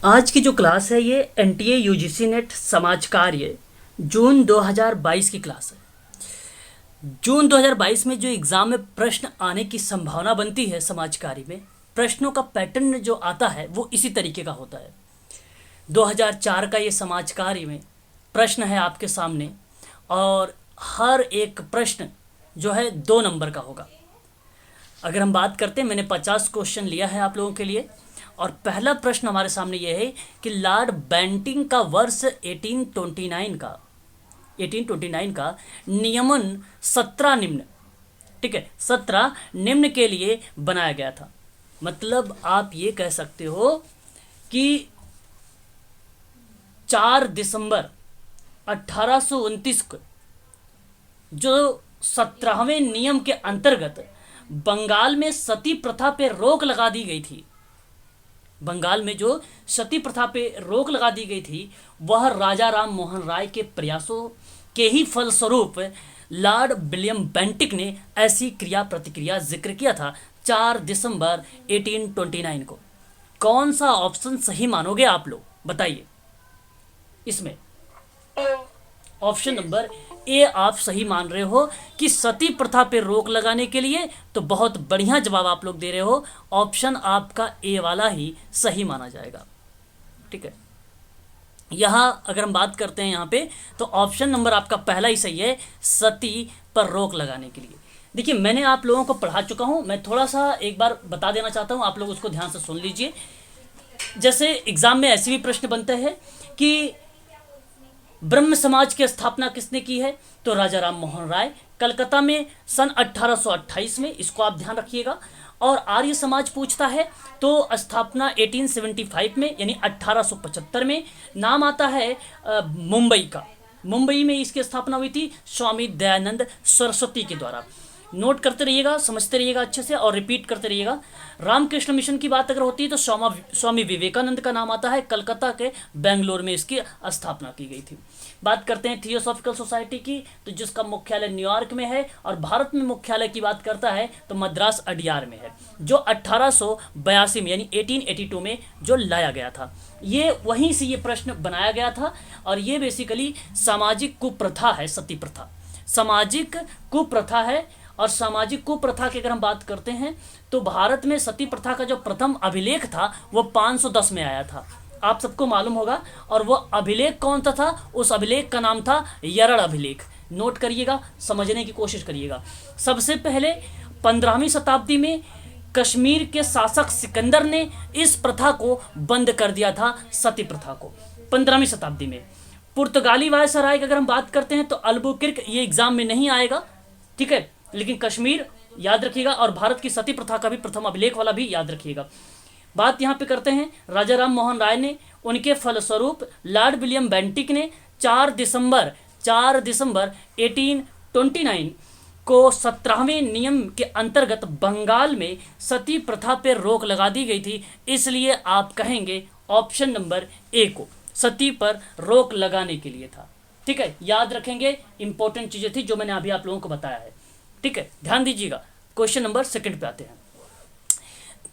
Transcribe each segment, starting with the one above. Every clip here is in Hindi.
आज की जो क्लास है ये एनटीए यूजीसी नेट समाज कार्य जून 2022 की क्लास है। जून 2022 में जो एग्ज़ाम में प्रश्न आने की संभावना बनती है समाज कार्य में, प्रश्नों का पैटर्न जो आता है वो इसी तरीके का होता है। 2004 का ये समाज कार्य में प्रश्न है आपके सामने और हर एक प्रश्न जो है 2 नंबर का होगा। अगर हम बात करते हैं, मैंने 50 क्वेश्चन लिया है आप लोगों के लिए और पहला प्रश्न हमारे सामने यह है कि लॉर्ड बेंटिंग का वर्ष 1829 का नियमन 17 निम्न, ठीक है, 17 निम्न के लिए बनाया गया था। मतलब आप ये कह सकते हो कि 4 दिसंबर 1829 को जो 17वें नियम के अंतर्गत बंगाल में सती प्रथा पे रोक लगा दी गई थी। बंगाल में जो सती प्रथा पे रोक लगा दी गई थी वह राजा राम मोहन राय के प्रयासों के ही फलस्वरूप लॉर्ड विलियम बेंटिक ने ऐसी क्रिया प्रतिक्रिया जिक्र किया था 4 दिसंबर 1829 को। कौन सा ऑप्शन सही मानोगे आप लोग, बताइए। इसमें ऑप्शन नंबर ए आप सही मान रहे हो कि सती प्रथा पे रोक लगाने के लिए, तो बहुत बढ़िया जवाब आप लोग दे रहे हो। ऑप्शन आपका ए वाला ही सही माना जाएगा, ठीक है। यहाँ अगर हम बात करते हैं यहाँ पे, तो ऑप्शन नंबर आपका पहला ही सही है, सती पर रोक लगाने के लिए। देखिए, मैंने आप लोगों को पढ़ा चुका हूँ, मैं थोड़ा सा एक बार बता देना चाहता हूँ, आप लोग उसको ध्यान से सुन लीजिए। जैसे एग्जाम में ऐसे भी प्रश्न बनते हैं कि ब्रह्म समाज की स्थापना किसने की है, तो राजा राम मोहन राय, कलकत्ता में सन 1828 में, इसको आप ध्यान रखिएगा। और आर्य समाज पूछता है तो स्थापना 1875 में यानी 1875 में। नाम आता है मुंबई का, मुंबई में इसकी स्थापना हुई थी स्वामी दयानंद सरस्वती के द्वारा। नोट करते रहिएगा, समझते रहिएगा अच्छे से और रिपीट करते रहिएगा। रामकृष्ण मिशन की बात अगर होती है तो स्वामी विवेकानंद का नाम आता है, कलकत्ता के बेंगलोर में इसकी स्थापना की गई थी। बात करते हैं थियोसॉफिकल सोसाइटी की, तो जिसका मुख्यालय न्यूयॉर्क में है और भारत में मुख्यालय की बात करता है तो मद्रास अडियार में है, जो 1882 में यानी 1882 में जो लाया गया था। ये वहीं से ये प्रश्न बनाया गया था और ये बेसिकली सामाजिक कुप्रथा है, सती प्रथा सामाजिक कुप्रथा है। और सामाजिक कुप्रथा की अगर हम बात करते हैं तो भारत में सती प्रथा का जो प्रथम अभिलेख था वो 510 में आया था, आप सबको मालूम होगा। और वो अभिलेख कौन सा था, उस अभिलेख का नाम था यरड़ अभिलेख। नोट करिएगा, समझने की कोशिश करिएगा। सबसे पहले 15वीं शताब्दी में कश्मीर के शासक सिकंदर ने इस प्रथा को बंद कर दिया था, सती प्रथा को, 15वीं शताब्दी में। पुर्तगाली वायसराय की अगर हम बात करते हैं तो अल्बुकिर्क, ये एग्जाम में नहीं आएगा, ठीक है, लेकिन कश्मीर याद रखिएगा और भारत की सती प्रथा का भी प्रथम अभिलेख वाला भी याद रखिएगा। बात यहाँ पे करते हैं राजा राम मोहन राय ने, उनके फलस्वरूप लॉर्ड विलियम बेंटिक ने 4 दिसंबर 1829 को 17वें नियम के अंतर्गत बंगाल में सती प्रथा पर रोक लगा दी गई थी। इसलिए आप कहेंगे ऑप्शन नंबर ए को, सती पर रोक लगाने के लिए था, ठीक है। याद रखेंगे, इंपॉर्टेंट चीजें थी जो मैंने अभी आप लोगों को बताया है, ठीक है। ध्यान दीजिएगा। क्वेश्चन नंबर 2 पे आते हैं।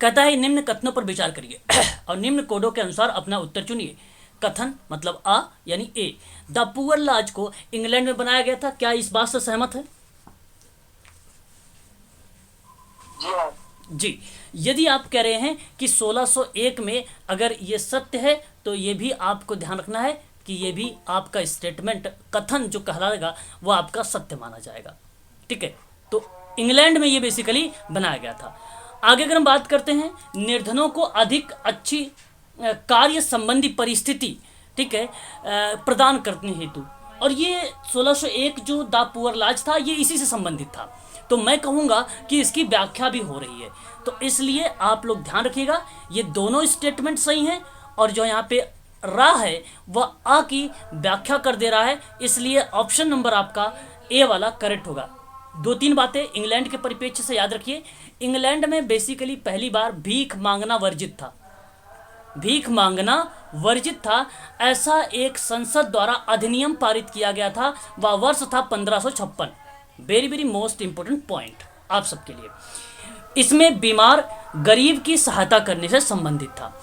कहता है निम्न कथनों पर विचार करिए और निम्न कोडों के अनुसार अपना उत्तर चुनिए। कथन मतलब आ यानी ए, द पुअर लॉज को इंग्लैंड में बनाया गया था। क्या इस बात से सहमत है? जी। यदि आप कह रहे हैं कि 1601 में अगर ये सत्य है तो ये भी आपको ध्यान रखना है कि ये भी आपका स्टेटमेंट, कथन जो कहलाएगा वो आपका सत्य माना जाएगा, ठीक है। तो इंग्लैंड में ये बेसिकली बनाया गया था। आगे अगर हम बात करते हैं, निर्धनों को अधिक अच्छी कार्य संबंधी परिस्थिति, ठीक है, प्रदान करने हेतु, और ये 1601 जो द पुअर लॉज था ये इसी से संबंधित था। तो मैं कहूँगा कि इसकी व्याख्या भी हो रही है, तो इसलिए आप लोग ध्यान रखिएगा, ये दोनों स्टेटमेंट सही हैं और जो यहाँ पे रा है वह आ की व्याख्या कर दे रहा है, इसलिए ऑप्शन नंबर आपका ए वाला करेक्ट होगा। 2-3 बातें इंग्लैंड के परिप्रेक्ष्य से याद रखिए। इंग्लैंड में बेसिकली पहली बार भीख मांगना वर्जित था, भीख मांगना वर्जित था। ऐसा एक संसद द्वारा अधिनियम पारित किया गया था, वह वर्ष था 1556। Very very most important point आप सबके लिए। इसमें बीमार गरीब की सहायता करने से संबंधित था।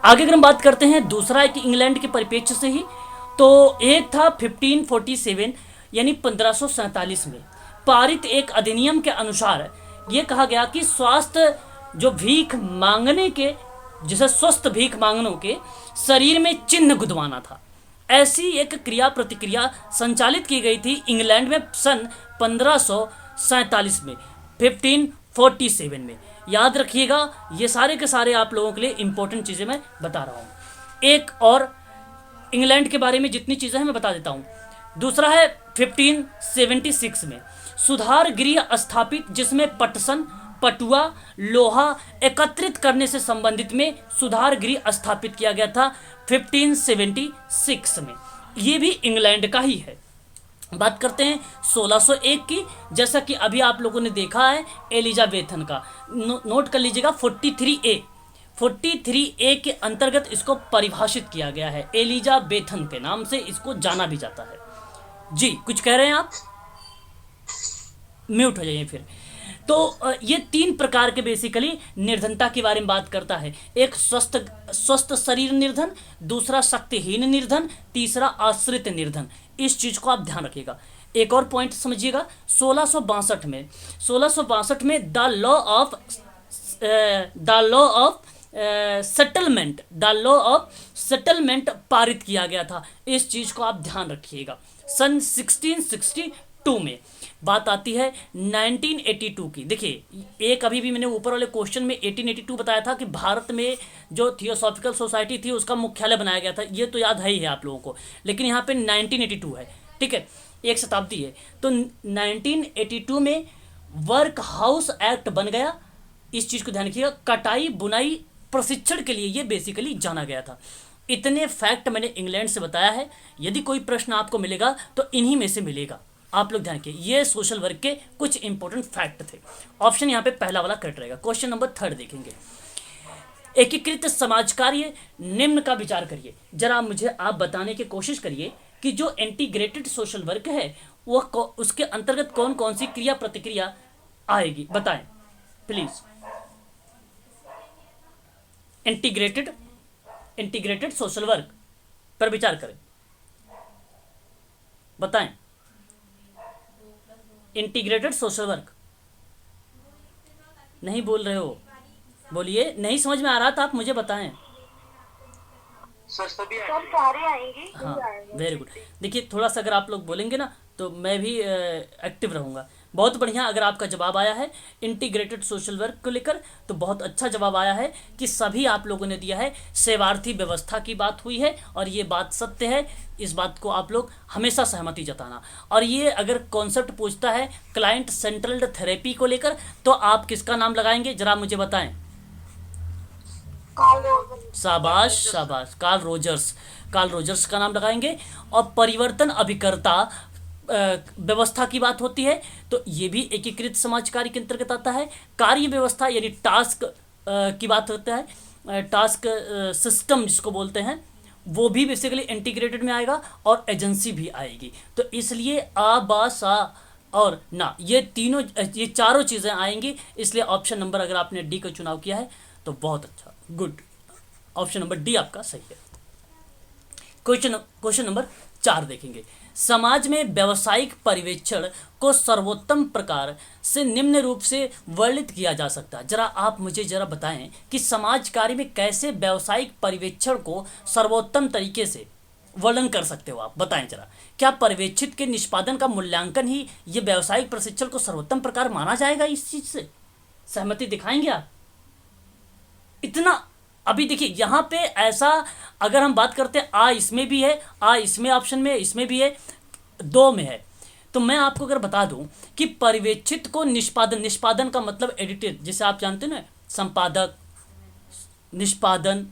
आगे अगर हम बात करते हैं दूसरा एक इंग्लैंड के परिप्रेक्ष्य से ही, तो एक था 1547 यानी 1547 में पारित एक अधिनियम के अनुसार ये कहा गया कि स्वास्थ्य जो भीख मांगने के, जिसे स्वस्थ भीख मांगनों के शरीर में चिन्ह गुदवाना था, ऐसी एक क्रिया प्रतिक्रिया संचालित की गई थी इंग्लैंड में सन 1547 में, 1547 में। याद रखिएगा, ये सारे के सारे आप लोगों के लिए इंपॉर्टेंट चीज़ें मैं बता रहा हूँ। एक और इंग्लैंड के बारे में जितनी चीज़ें हैं मैं बता देता हूँ। दूसरा है 1576 में सुधार गृह स्थापित, जिसमें पटसन, पटुआ, लोहा एकत्रित करने से संबंधित में सुधार गृह स्थापित किया गया था 1576 में। ये भी इंग्लैंड का ही है। बात करते हैं 1601 की, जैसा कि अभी आप लोगों ने देखा है एलिजाबेथन का, नोट कर लीजिएगा 43A के अंतर्गत इसको परिभाषित किया गया है, एलिजाबेथन के नाम से इसको जाना भी जाता है। जी कुछ कह रहे हैं आप, म्यूट हो जाइए फिर। तो ये 3 प्रकार के बेसिकली निर्धनता के बारे में बात करता है। एक स्वस्थ शरीर निर्धन, दूसरा शक्तिहीन निर्धन, तीसरा आश्रित निर्धन। इस चीज को आप ध्यान रखिएगा। एक और पॉइंट समझिएगा, 1662 में द लॉ ऑफ सेटलमेंट पारित किया गया था। इस चीज को आप ध्यान रखिएगा। सन 1662 में बात आती है 1982 की। देखिए, एक अभी भी मैंने ऊपर वाले क्वेश्चन में 1882 बताया था कि भारत में जो थियोसॉफिकल सोसाइटी थी उसका मुख्यालय बनाया गया था, ये तो याद है ही है आप लोगों को, लेकिन यहाँ पे 1982 है, ठीक है, एक शताब्दी है। तो 1982 में वर्क हाउस एक्ट बन गया। इस चीज को ध्यान रखिएगा, कटाई बुनाई प्रशिक्षण के लिए ये बेसिकली जाना गया था। इतने फैक्ट मैंने इंग्लैंड से बताया है। यदि कोई प्रश्न आपको मिलेगा तो इन्हीं में से मिलेगा, आप लोग ध्यान रखिए। ये सोशल वर्क के कुछ इंपॉर्टेंट फैक्ट थे। ऑप्शन यहाँ पे पहला वाला करेक्ट रहेगा। क्वेश्चन नंबर 3 देखेंगे, एकीकृत समाज कार्य निम्न का विचार करिए। जरा मुझे आप बताने की कोशिश करिए कि जो इंटीग्रेटेड सोशल वर्क है वो उसके अंतर्गत कौन कौन सी क्रिया प्रतिक्रिया आएगी, बताएं प्लीज। इंटीग्रेटेड सोशल वर्क पर विचार करें, बताएं। इंटीग्रेटेड सोशल वर्क नहीं बोल रहे हो, बोलिए। नहीं समझ में आ रहा था, आप मुझे बताएं। सभी आएंगी। हाँ, वेरी गुड। देखिए, थोड़ा सा अगर आप लोग बोलेंगे ना तो मैं भी एक्टिव रहूँगा। बहुत बढ़िया। अगर आपका जवाब आया है इंटीग्रेटेड सोशल वर्क को लेकर तो बहुत अच्छा जवाब आया है कि सभी आप लोगों ने दिया है। सेवार्थी व्यवस्था की बात हुई है और ये बात सत्य है। इस बात को आप लोग हमेशा सहमति जताना। और ये अगर कॉन्सेप्ट पूछता है क्लाइंट सेंट्रल्ड थेरेपी को लेकर तो आप किसका नाम लगाएंगे, जरा मुझे बताएं। शाबाश शाबाश, कार्ल रोजर्स का नाम लगाएंगे। और परिवर्तन अभिकर्ता व्यवस्था की बात होती है तो ये भी एकीकृत समाज कार्य के अंतर्गत आता है। कार्य व्यवस्था यानी टास्क की बात होता है, टास्क सिस्टम जिसको बोलते हैं, वो भी बेसिकली इंटीग्रेटेड में आएगा और एजेंसी भी आएगी। तो इसलिए आ बा सा और ना, ये चारों चीज़ें आएंगी। इसलिए ऑप्शन नंबर, अगर आपने डी का चुनाव किया है तो बहुत अच्छा, गुड। ऑप्शन नंबर डी आपका सही है। क्वेश्चन नंबर 4 देखेंगे, समाज में व्यावसायिक पर्यवेक्षण को सर्वोत्तम प्रकार से निम्न रूप से वर्णित किया जा सकता है। जरा आप मुझे जरा बताएं कि समाज कार्य में कैसे व्यावसायिक पर्यवेक्षण को सर्वोत्तम तरीके से वर्णन कर सकते हो आप, बताएं जरा। क्या पर्यवेक्षित के निष्पादन का मूल्यांकन ही ये व्यावसायिक प्रशिक्षण को सर्वोत्तम प्रकार माना जाएगा? इस चीज से सहमति दिखाएंगे आप? इतना अभी देखिए यहाँ पे ऐसा, अगर हम बात करते हैं आ इसमें भी है, आ इसमें ऑप्शन में, इसमें भी है, 2 में है। तो मैं आपको अगर बता दूं कि पर्यवेक्षित को निष्पादन का मतलब एडिटेड, जैसे आप जानते हैं ना, संपादक, निष्पादन,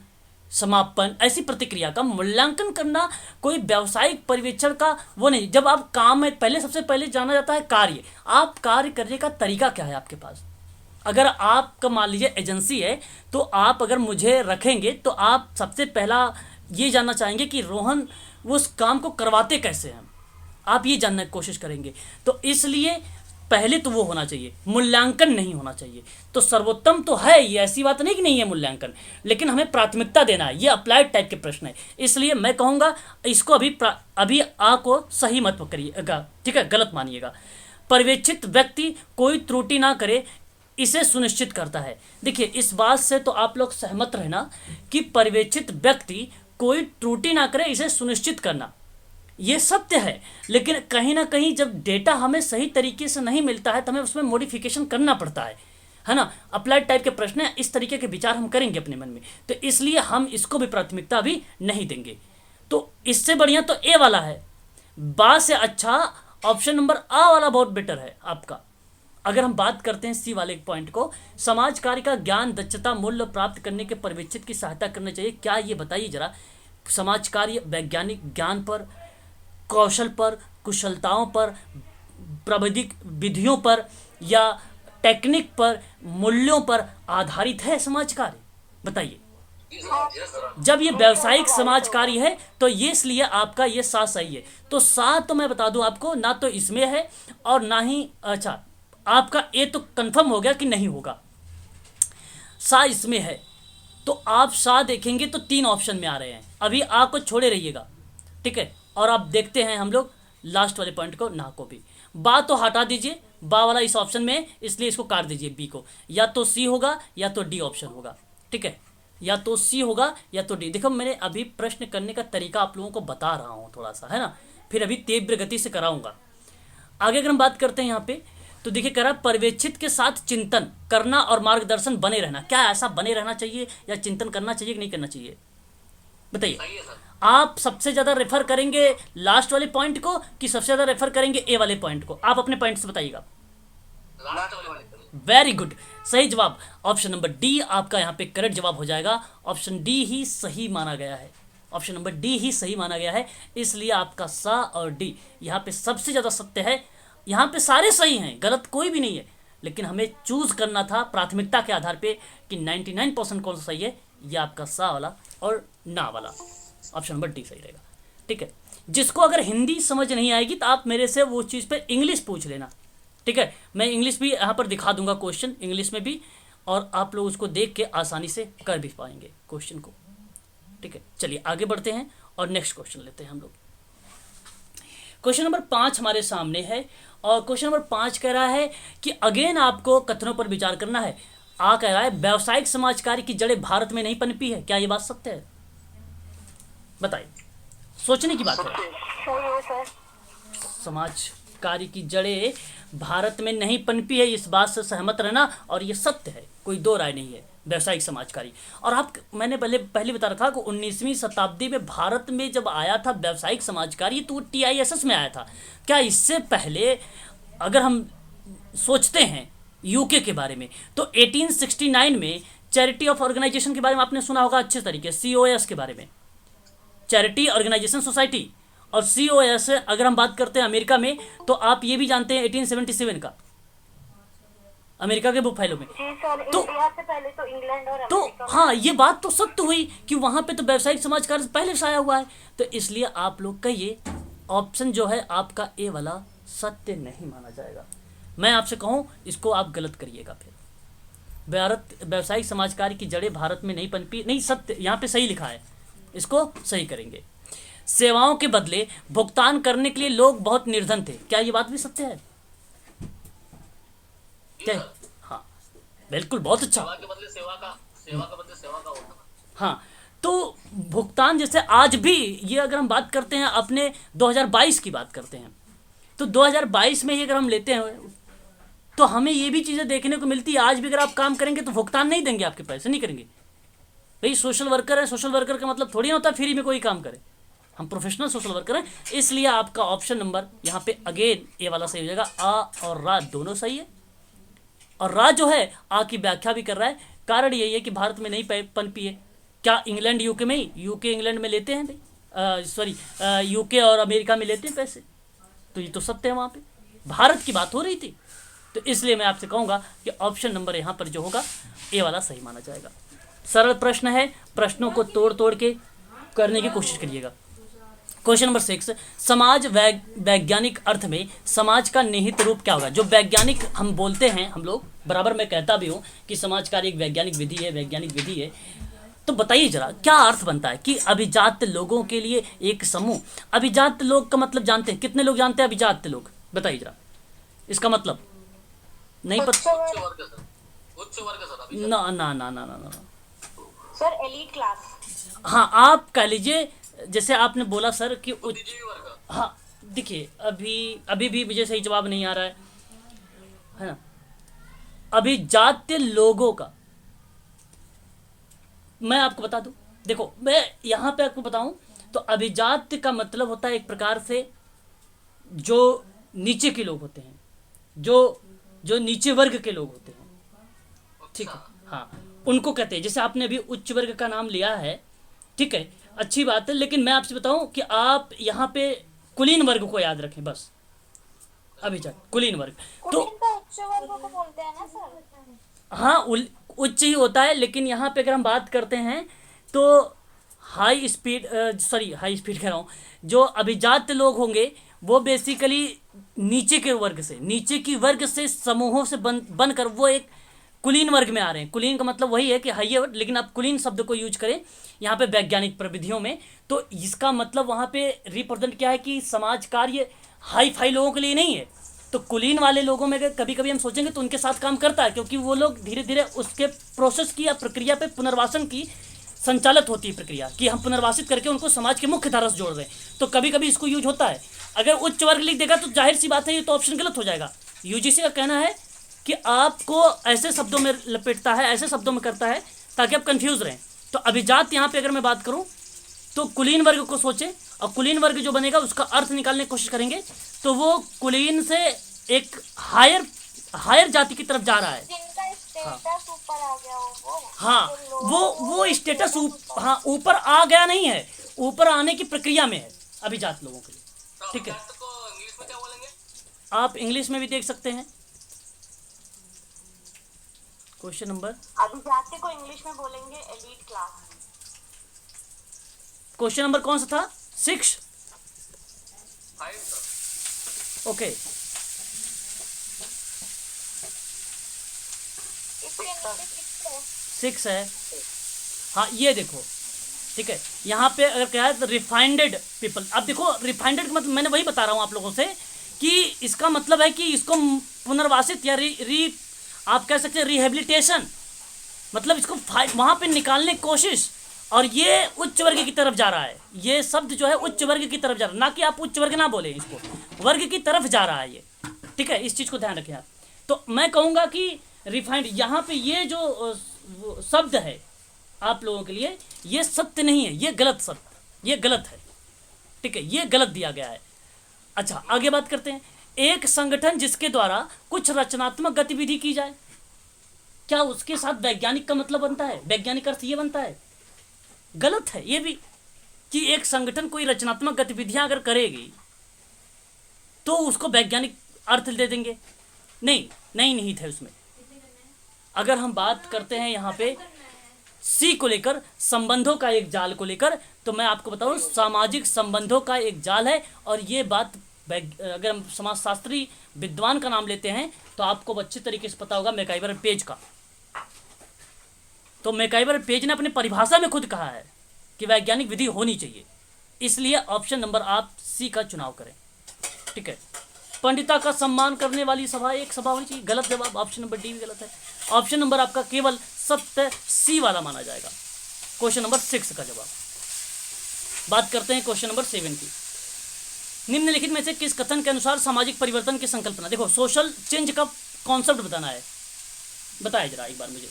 समापन, ऐसी प्रतिक्रिया का मूल्यांकन करना कोई व्यावसायिक पर्यवेक्षण का वो नहीं। जब आप काम में पहले, सबसे पहले जाना जाता है कार्य। आप कार्य करने का तरीका क्या है आपके पास? अगर आपका मान लीजिए एजेंसी है तो आप अगर मुझे रखेंगे तो आप सबसे पहला ये जानना चाहेंगे कि रोहन वो उस काम को करवाते कैसे हैं, आप ये जानने की कोशिश करेंगे। तो इसलिए पहले तो वो होना चाहिए, मूल्यांकन नहीं होना चाहिए। तो सर्वोत्तम तो है ये, ऐसी बात नहीं कि नहीं है मूल्यांकन, लेकिन हमें प्राथमिकता देना है। ये अप्लाइड टाइप के प्रश्न है, इसलिए मैं कहूँगा इसको अभी आ को सही मत करिएगा, ठीक है, गलत मानिएगा। पर्यवेक्षित व्यक्ति कोई त्रुटि ना करे इसे सुनिश्चित करता है। देखिए इस बात से तो आप लोग सहमत रहना कि पर्यवेक्षित व्यक्ति कोई त्रुटि ना करे इसे सुनिश्चित करना ये सत्य है, लेकिन कहीं ना कहीं जब डेटा हमें सही तरीके से नहीं मिलता है तो हमें उसमें मॉडिफिकेशन करना पड़ता है ना। अप्लाइड टाइप के प्रश्न है, इस तरीके के विचार हम करेंगे अपने मन में, तो इसलिए हम इसको भी प्राथमिकता अभी नहीं देंगे। तो इससे बढ़िया तो ए वाला है, बा से अच्छा ऑप्शन नंबर आ वाला बहुत बेटर है आपका। अगर हम बात करते हैं सी वाले पॉइंट को, समाज कार्य का ज्ञान दक्षता मूल्य प्राप्त करने के पर्यवेक्षित की सहायता करनी चाहिए। क्या ये बताइए जरा, समाज कार्य वैज्ञानिक ज्ञान पर, कौशल पर, कुशलताओं पर, प्राविधिक विधियों पर या टेक्निक पर, मूल्यों पर आधारित है समाज कार्य? बताइए। जब ये व्यावसायिक समाज कार्य है तो ये इसलिए आपका ये सा सही है। तो सा तो मैं बता दूं आपको, ना तो इसमें है और ना ही, अच्छा आपका ए तो कंफर्म हो गया कि नहीं होगा, सा इसमें है। तो आप सा देखेंगे तो 3 ऑप्शन में आ रहे हैं, अभी आ को छोड़े रहिएगा, ठीक है। और आप देखते हैं हम लोग लास्ट वाले पॉइंट को, ना को भी। बा तो हटा दीजिए, बा वाला इस ऑप्शन में है इसलिए इसको काट दीजिए बी को। या तो सी होगा या तो डी ऑप्शन होगा, ठीक है, या तो सी होगा या तो डी। देखो मैंने अभी प्रश्न करने का तरीका आप लोगों को बता रहा हूँ थोड़ा सा, है ना, फिर अभी तीव्र गति से कराऊंगा। आगे अगर हम बात करते हैं यहाँ पे, तो देखिए कह रहा पर्यवेक्षित के साथ चिंतन करना और मार्गदर्शन बने रहना। क्या ऐसा बने रहना चाहिए या चिंतन करना चाहिए कि नहीं करना चाहिए? बताइए। आप सबसे ज्यादा रेफर करेंगे लास्ट वाले पॉइंट को कि सबसे ज्यादा रेफर करेंगे ए वाले पॉइंट को? आप अपने पॉइंट से बताइएगा। वेरी गुड, सही जवाब ऑप्शन नंबर डी आपका यहाँ पे करेक्ट जवाब हो जाएगा। ऑप्शन डी ही सही माना गया है, ऑप्शन नंबर डी ही सही माना गया है, इसलिए आपका सा और डी यहाँ पे सबसे ज्यादा सत्य है। यहाँ पे सारे सही हैं, गलत कोई भी नहीं है, लेकिन हमें चूज करना था प्राथमिकता के आधार पे कि 99% कौन सा सही है। ये आपका सा वाला और ना वाला, ऑप्शन नंबर डी सही रहेगा, ठीक है। जिसको अगर हिंदी समझ नहीं आएगी तो आप मेरे से वो चीज़ पे इंग्लिश पूछ लेना, ठीक है। मैं इंग्लिश भी यहाँ पर दिखा दूंगा, क्वेश्चन इंग्लिश में भी, और आप लोग उसको देख के आसानी से कर भी पाएंगे क्वेश्चन को, ठीक है। चलिए आगे बढ़ते हैं और नेक्स्ट क्वेश्चन लेते हैं हम लोग। क्वेश्चन नंबर 5 हमारे सामने है और क्वेश्चन नंबर 5 कह रहा है कि अगेन आपको कथनों पर विचार करना है। आ कह रहा है व्यावसायिक समाज कार्य की जड़ें भारत में नहीं पनपी है। क्या ये बात सत्य है? बताइए, सोचने की बात है। समाज कार्य की जड़ें भारत में नहीं पनपी है, इस बात से सहमत रहना, और ये सत्य है, कोई दो राय नहीं है। व्यावसायिक समाज कार्य, और आप मैंने पहले बता रखा कि 19वीं शताब्दी में भारत में जब आया था व्यावसायिक समाज कार्य तो वो TISS में आया था। क्या इससे पहले अगर हम सोचते हैं यूके के बारे में तो 1869 में चैरिटी ऑफ ऑर्गेनाइजेशन के बारे में आपने सुना होगा अच्छे तरीके, COS के बारे में, चैरिटी ऑर्गेनाइजेशन सोसाइटी। और COS अगर हम बात करते हैं अमेरिका में तो आप ये भी जानते हैं 1877 का, अमेरिका के बुक फाइलों में। तो इंडिया से पहले तो इंग्लैंड और तो हाँ, ये बात तो सत्य हुई कि वहां पे तो व्यावसायिक समाज कार्य पहले से आया हुआ है। तो इसलिए आप लोग कहिए ऑप्शन जो है आपका ए वाला सत्य नहीं माना जाएगा। मैं आपसे कहूं इसको आप गलत करिएगा फिर। व्यावसायिक समाज कार्य की जड़ें भारत में नहीं पनपी, नहीं सत्य यहाँ पे सही लिखा है, इसको सही करेंगे। सेवाओं के बदले भुगतान करने के लिए लोग बहुत निर्धन थे। क्या ये बात भी सत्य है? क्या? हाँ बिल्कुल, बहुत अच्छा। सेवा के बदले सेवा का होता। हाँ, तो भुगतान जैसे आज भी, ये अगर हम बात करते हैं अपने 2022 की बात करते हैं तो 2022 में ही अगर हम लेते हैं तो हमें ये भी चीज़ें देखने को मिलती है। आज भी अगर आप काम करेंगे तो भुगतान नहीं देंगे, आपके पैसे नहीं करेंगे। भाई सोशल वर्कर है, सोशल वर्कर का मतलब थोड़ी ना होता फ्री में कोई काम करे, हम प्रोफेशनल सोशल वर्कर हैं। इसलिए आपका ऑप्शन नंबर यहाँ पे अगेन ए वाला सही हो जाएगा। आ और रा दोनों सही है, और रा जो है आ की व्याख्या भी कर रहा है। कारण यही है कि भारत में नहीं पनपी है। क्या इंग्लैंड यूके में ही, यूके इंग्लैंड में लेते हैं भाई, सॉरी यूके और अमेरिका में लेते हैं पैसे, तो ये तो सत्य है, वहाँ पे भारत की बात हो रही थी। तो इसलिए मैं आपसे कहूँगा कि ऑप्शन नंबर यहाँ पर जो होगा ए वाला सही माना जाएगा। सरल प्रश्न है, प्रश्नों को तोड़ तोड़ के करने की कोशिश करिएगा। क्वेश्चन नंबर 6, समाज वैज्ञानिक अर्थ में समाज का निहित रूप क्या होगा? जो वैज्ञानिक हम बोलते हैं हम लोग, बराबर मैं कहता भी हूँ कि समाज कार्य एक वैज्ञानिक विधि है, वैज्ञानिक विधि है। तो बताइए जरा क्या अर्थ बनता है कि अभिजात लोगों के लिए एक समूह। अभिजात लोग का मतलब जानते हैं? कितने लोग जानते हैं अभिजात लोग? बताइए जरा इसका मतलब। नहीं पता? उच्च वर्ग सर, अभी ना ना ना ना ना ना सर एलीट क्लास। हाँ, आप कह लीजिए जैसे आपने बोला सर कि बुद्धिजीवी वर्ग। हाँ देखिए, अभी अभी भी मुझे सही जवाब नहीं आ रहा है ना। अभिजात्य लोगों का मैं आपको बता दूं, देखो मैं यहाँ पे आपको बताऊं तो अभिजात्य का मतलब होता है एक प्रकार से जो नीचे के लोग होते हैं, जो जो नीचे वर्ग के लोग होते हैं, ठीक है, हाँ उनको कहते हैं। जैसे आपने अभी उच्च वर्ग का नाम लिया है, ठीक है, अच्छी बात है, लेकिन मैं आपसे बताऊं कि आप यहाँ पे कुलीन वर्ग को याद रखें बस। अभिजात कुलीन वर्ग तो उच्च वर्ग को बोलते हैं ना सर? हाँ उच्च ही होता है, लेकिन यहाँ पे अगर हम बात करते हैं तो हाई स्पीड हाई स्पीड कह रहा हूँ, जो अभिजात लोग होंगे वो बेसिकली नीचे के वर्ग से, नीचे की वर्ग से समूहों से बनकर वो एक कुलीन वर्ग में आ रहे हैं। कुलीन का मतलब वही है कि हाइयर, लेकिन आप कुलीन शब्द को यूज करें यहाँ पे वैज्ञानिक प्रविधियों में, तो इसका मतलब वहाँ पे रिप्रेजेंट क्या है कि समाज कार्य हाई फाई लोगों के लिए नहीं है। तो कुलीन वाले लोगों में अगर कभी कभी हम सोचेंगे तो उनके साथ काम करता है, क्योंकि वो लोग धीरे धीरे उसके प्रोसेस की या प्रक्रिया पे पुनर्वासन की संचालित होती है प्रक्रिया कि हम पुनर्वासित करके उनको समाज के मुख्य धारा से जोड़ रहे हैं। तो कभी कभी इसको यूज होता है। अगर उच्च वर्ग लिख देगा तो जाहिर सी बात है ये तो ऑप्शन गलत हो जाएगा। यूजीसी का कहना है कि आपको ऐसे शब्दों में लपेटता है, ऐसे शब्दों में करता है ताकि आप कंफ्यूज रहें। तो अभिजात यहाँ पे अगर मैं बात करूँ तो कुलीन वर्ग को सोचें, और कुलीन वर्ग जो बनेगा उसका अर्थ निकालने की कोशिश करेंगे तो वो कुलीन से एक हायर जाति की तरफ जा रहा है। जिनका स्टेटस ऊपर आ गया हो वो। हाँ वो स्टेटस हाँ ऊपर आ गया नहीं है, ऊपर आने की प्रक्रिया में है अभिजात लोगों के लिए, ठीक है। अभिजात को इंग्लिश में क्या बोलेंगे? आप इंग्लिश में भी देख सकते हैं। क्वेश्चन नंबर, अभिजात्य को इंग्लिश में बोलेंगे एलीट क्लास। क्वेश्चन नंबर कौन सा था? 6। 5 सर। ओके, सिक्स है। हाँ ये देखो, ठीक है, यहाँ पे अगर क्या है रिफाइंडेड पीपल। अब देखो रिफाइंडेड का मतलब मैंने वही बता रहा हूँ आप लोगों से कि इसका मतलब है कि इसको पुनर्वासित या आप कह सकते हैं रिहेबिलिटेशन, मतलब इसको वहाँ पे निकालने की कोशिश, और ये उच्च वर्ग की तरफ जा रहा है। ये शब्द जो है उच्च वर्ग की तरफ जा रहा है, ना कि आप उच्च वर्ग ना बोले, इसको वर्ग की तरफ जा रहा है ये, ठीक है, इस चीज़ को ध्यान रखें आप। तो मैं कहूँगा कि रिफाइंड यहाँ पे ये जो शब्द है आप लोगों के लिए ये सत्य नहीं है, ये गलत शब्द, ये गलत है, ठीक है, ये गलत दिया गया है। अच्छा आगे बात करते हैं। एक संगठन जिसके द्वारा कुछ रचनात्मक गतिविधि की जाए, क्या उसके साथ वैज्ञानिक का मतलब बनता है? वैज्ञानिक अर्थ ये बनता है? गलत है ये भी, कि एक संगठन कोई रचनात्मक गतिविधियां अगर करेगी तो उसको वैज्ञानिक अर्थ दे देंगे। नहीं नहीं नहीं थे उसमें। अगर हम बात करते हैं यहाँ पे सी को लेकर, संबंधों का एक जाल को लेकर, तो मैं आपको बताऊं सामाजिक संबंधों का एक जाल है। और ये बात अगर हम समाजशास्त्री विद्वान का नाम लेते हैं तो आपको अच्छे तरीके से पता होगा, मैकाइवर पेज का। तो मैकाइवर पेज ने अपने परिभाषा में खुद कहा है कि वैज्ञानिक विधि होनी चाहिए, इसलिए ऑप्शन नंबर आप सी का चुनाव करें, ठीक है। पंडिता का सम्मान करने वाली सभा एक सभा होनी चाहिए, गलत जवाब, ऑप्शन नंबर डी भी गलत है। ऑप्शन नंबर आपका केवल सत्य सी वाला माना जाएगा, क्वेश्चन नंबर 6 का जवाब। बात करते हैं क्वेश्चन नंबर 7 की। निम्नलिखित में से किस कथन के अनुसार सामाजिक परिवर्तन की संकल्पना, देखो सोशल चेंज का कॉन्सेप्ट बताना है, बताया जरा एक बार मुझे।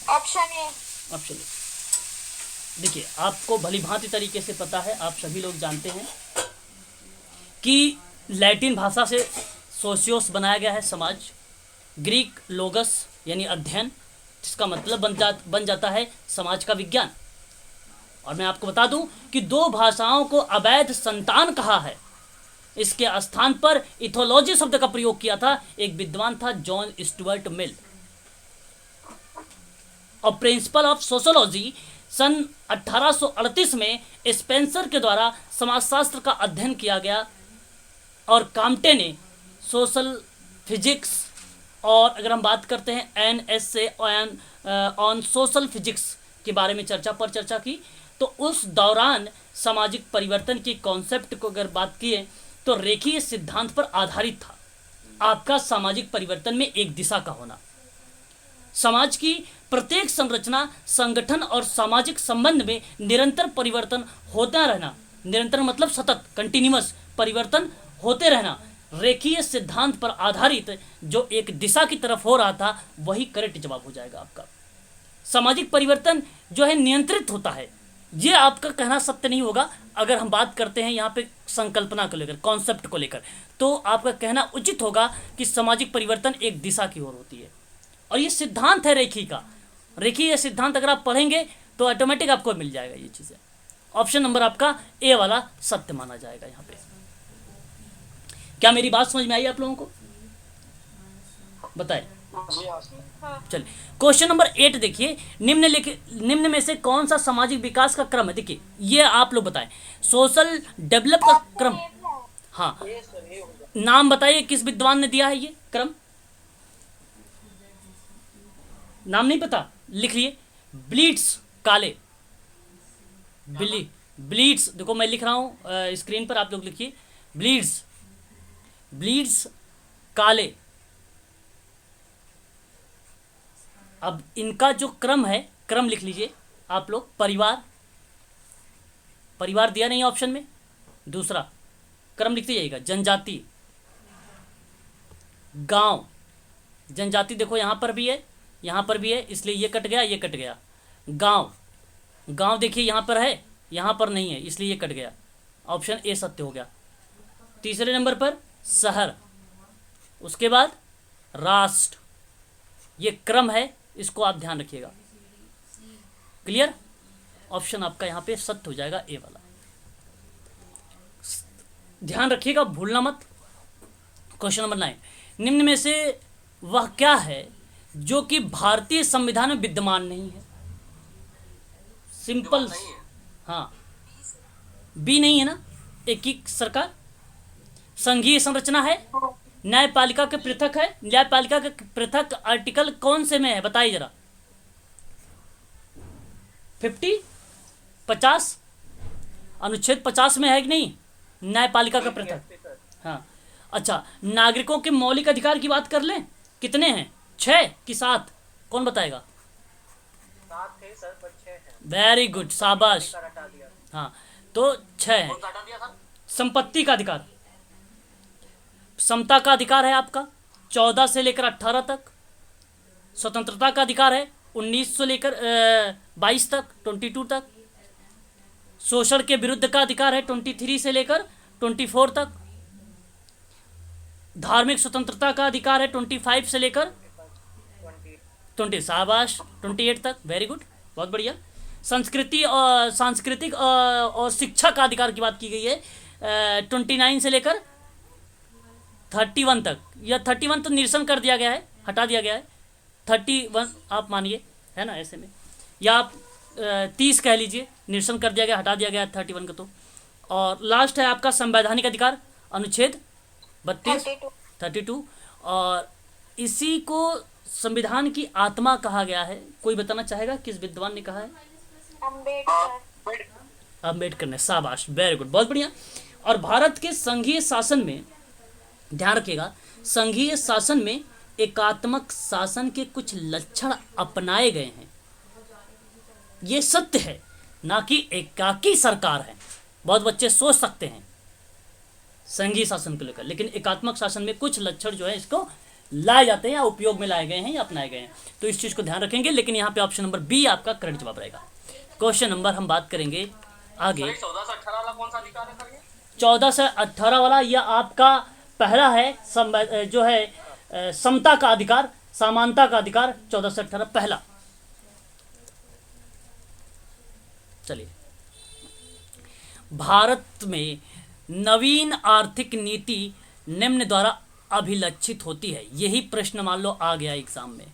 Option A. ऑप्शन ए, देखिए आपको भली भांति तरीके से पता है, आप सभी लोग जानते हैं कि लैटिन भाषा से सोशियोस बनाया गया है समाज, ग्रीक लोगस यानी अध्ययन, जिसका मतलब बन जाता है समाज का विज्ञान। और मैं आपको बता दूं कि 2 भाषाओं को अवैध संतान कहा है, इसके स्थान पर इथोलॉजी शब्द का प्रयोग किया था एक विद्वान था जॉन स्टुअर्ट मिल। और प्रिंसिपल ऑफ सोशोलॉजी सन 1838 में स्पेंसर के द्वारा समाजशास्त्र का अध्ययन किया गया और काम्टे ने सोशल फिजिक्स, और अगर हम बात करते हैं एनएसए ऑन सोशल फिजिक्स के बारे में चर्चा की, तो उस दौरान सामाजिक परिवर्तन की कॉन्सेप्ट को अगर बात किए तो रेखीय सिद्धांत पर आधारित था। आपका सामाजिक परिवर्तन में एक दिशा का होना, समाज की प्रत्येक संरचना, संगठन और सामाजिक संबंध में निरंतर परिवर्तन होता रहना, निरंतर मतलब सतत, कंटिन्यूअस परिवर्तन होते रहना, रेखीय सिद्धांत पर आधारित जो एक दिशा की तरफ हो रहा था, वही करेक्ट जवाब हो जाएगा आपका। सामाजिक परिवर्तन जो है नियंत्रित होता है, ये आपका कहना सत्य नहीं होगा। अगर हम बात करते हैं यहाँ पे संकल्पना को लेकर, कॉन्सेप्ट को लेकर, तो आपका कहना उचित होगा कि सामाजिक परिवर्तन एक दिशा की ओर होती है, और ये सिद्धांत है रेखी का। रेखीय सिद्धांत अगर आप पढ़ेंगे तो ऑटोमेटिक आपको मिल जाएगा ये चीज़ें। ऑप्शन नंबर आपका ए वाला सत्य माना जाएगा यहाँ पे। क्या मेरी बात समझ में आई आप लोगों को? बताएं। चलिए क्वेश्चन नंबर 8 देखिए, निम्न में से कौन सा सामाजिक विकास का क्रम है? देखिए ये आप लोग बताएं, सोशल डेवलप का क्रम। हाँ, नाम बताइए किस विद्वान ने दिया है ये क्रम? नाम नहीं पता, लिख लिए। ब्लीट्स काले, ब्लीट्स, देखो मैं लिख रहा हूं स्क्रीन पर, आप लोग लिखिए। ब्लीट्स काले। अब इनका जो क्रम है, क्रम लिख लीजिए आप लोग। परिवार दिया नहीं ऑप्शन में, दूसरा क्रम लिखते जाइएगा। जनजाति, गांव, जनजाति देखो यहां पर भी है, यहां पर भी है, इसलिए ये कट गया, ये कट गया। गांव देखिए यहां पर है, यहां पर नहीं है, इसलिए ये कट गया। ऑप्शन ए सत्य हो गया। तीसरे नंबर पर शहर, उसके बाद राष्ट्र। ये क्रम है, इसको आप ध्यान रखिएगा। क्लियर? ऑप्शन आपका यहां पे सत्य हो जाएगा, ए वाला। ध्यान रखिएगा, भूलना मत। क्वेश्चन नंबर 9, निम्न में से वह क्या है जो कि भारतीय संविधान में विद्यमान नहीं है? सिंपल। हाँ, बी नहीं है ना, एक ही सरकार, संघीय संरचना है, न्यायपालिका के पृथक है। न्यायपालिका के पृथक आर्टिकल कौन से में है बताइए जरा? 50 अनुच्छेद 50 में है कि नहीं न्यायपालिका का पृथक? हाँ, अच्छा, नागरिकों के मौलिक अधिकार की बात कर लें, कितने हैं? 6 कि 7? कौन बताएगा? 7 थे सर, पर 6 हैं। वेरी गुड, शाबाश। हाँ, तो 6 है। संपत्ति का अधिकार, समता का अधिकार है आपका 14 से लेकर 18 तक। स्वतंत्रता का अधिकार है 19 से लेकर 22 तक, 22 तक। शोषण के विरुद्ध का अधिकार है 23 से लेकर 24 तक। धार्मिक स्वतंत्रता का अधिकार है 25 से लेकर 20, शाबाश, 28 तक। वेरी गुड, बहुत बढ़िया। संस्कृति और सांस्कृतिक और शिक्षा का अधिकार की बात की गई है 29 से लेकर 31 तक। या 31 तो निरसन कर दिया गया है, हटा दिया गया है। 31 आप मानिए, है ना ऐसे में, या आप 30 कह लीजिए, निरसन कर दिया गया, हटा दिया गया 31 का तो। और लास्ट है आपका संवैधानिक अधिकार, अनुच्छेद 32। और इसी को संविधान की आत्मा कहा गया है। कोई बताना चाहेगा किस विद्वान ने कहा है? अम्बेडकर ने, शाबाश, वेरी गुड, बहुत बढ़िया। और भारत के संघीय शासन में ध्यान रखिएगा, संघीय शासन में एकात्मक शासन के कुछ लक्षण अपनाए गए हैं। ये सत्य है, ना कि एकाकी सरकार है। बहुत बच्चे सोच सकते हैं संघीय शासन को लेकर, लेकिन एकात्मक शासन में कुछ लक्षण जो है इसको लाए जाते हैं या उपयोग में लाए गए हैं या अपनाए गए हैं, तो इस चीज को ध्यान रखेंगे। लेकिन यहाँ पे ऑप्शन नंबर बी आपका करेक्ट जवाब रहेगा। क्वेश्चन नंबर हम बात करेंगे आगे। 14 से 18 वाला कौन सा अधिकार है सर? 14 से 18 वाला यह आपका पहला है, जो है समता का अधिकार, समानता का अधिकार। 14 से 18 पहला। चलिए, भारत में नवीन आर्थिक नीति निम्न द्वारा अभिलक्षित होती है। यही प्रश्न मान लो आ गया एग्जाम में,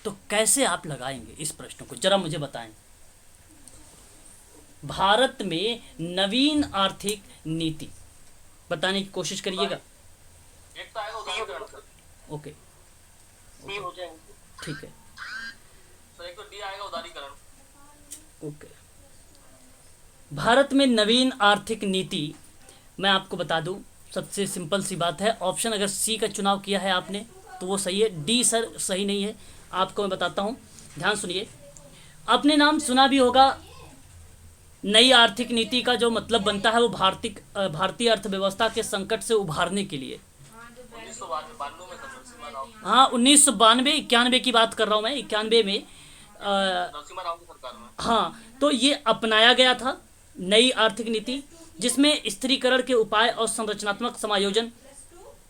तो कैसे आप लगाएंगे इस प्रश्न को, जरा मुझे बताएं। भारत में नवीन आर्थिक नीति बताने की कोशिश करिएगा। एक तो आएगा उदारीकरण सर। ओके, डी हो जाएंगे ठीक है, सर। एक तो डी आएगा उदारीकरण। ओके। भारत में नवीन आर्थिक नीति, मैं आपको बता दूं, सबसे सिंपल सी बात है, ऑप्शन अगर सी का चुनाव किया है आपने तो वो सही है, डी सर सही नहीं है। आपको मैं बताता हूं, ध्यान सुनिए। आपने नाम सुना भी होगा, नई आर्थिक नीति का जो मतलब बनता है वो भारतीय अर्थव्यवस्था के संकट से उभारने के लिए। 1992 में सर नरसिम्हा राव, हाँ, 1992 91 की बात कर रहा हूँ मैं, 91 में नरसिम्हा राव की सरकार में। हाँ, तो ये अपनाया गया था नई आर्थिक नीति, जिसमें स्थिरीकरण के उपाय और संरचनात्मक समायोजन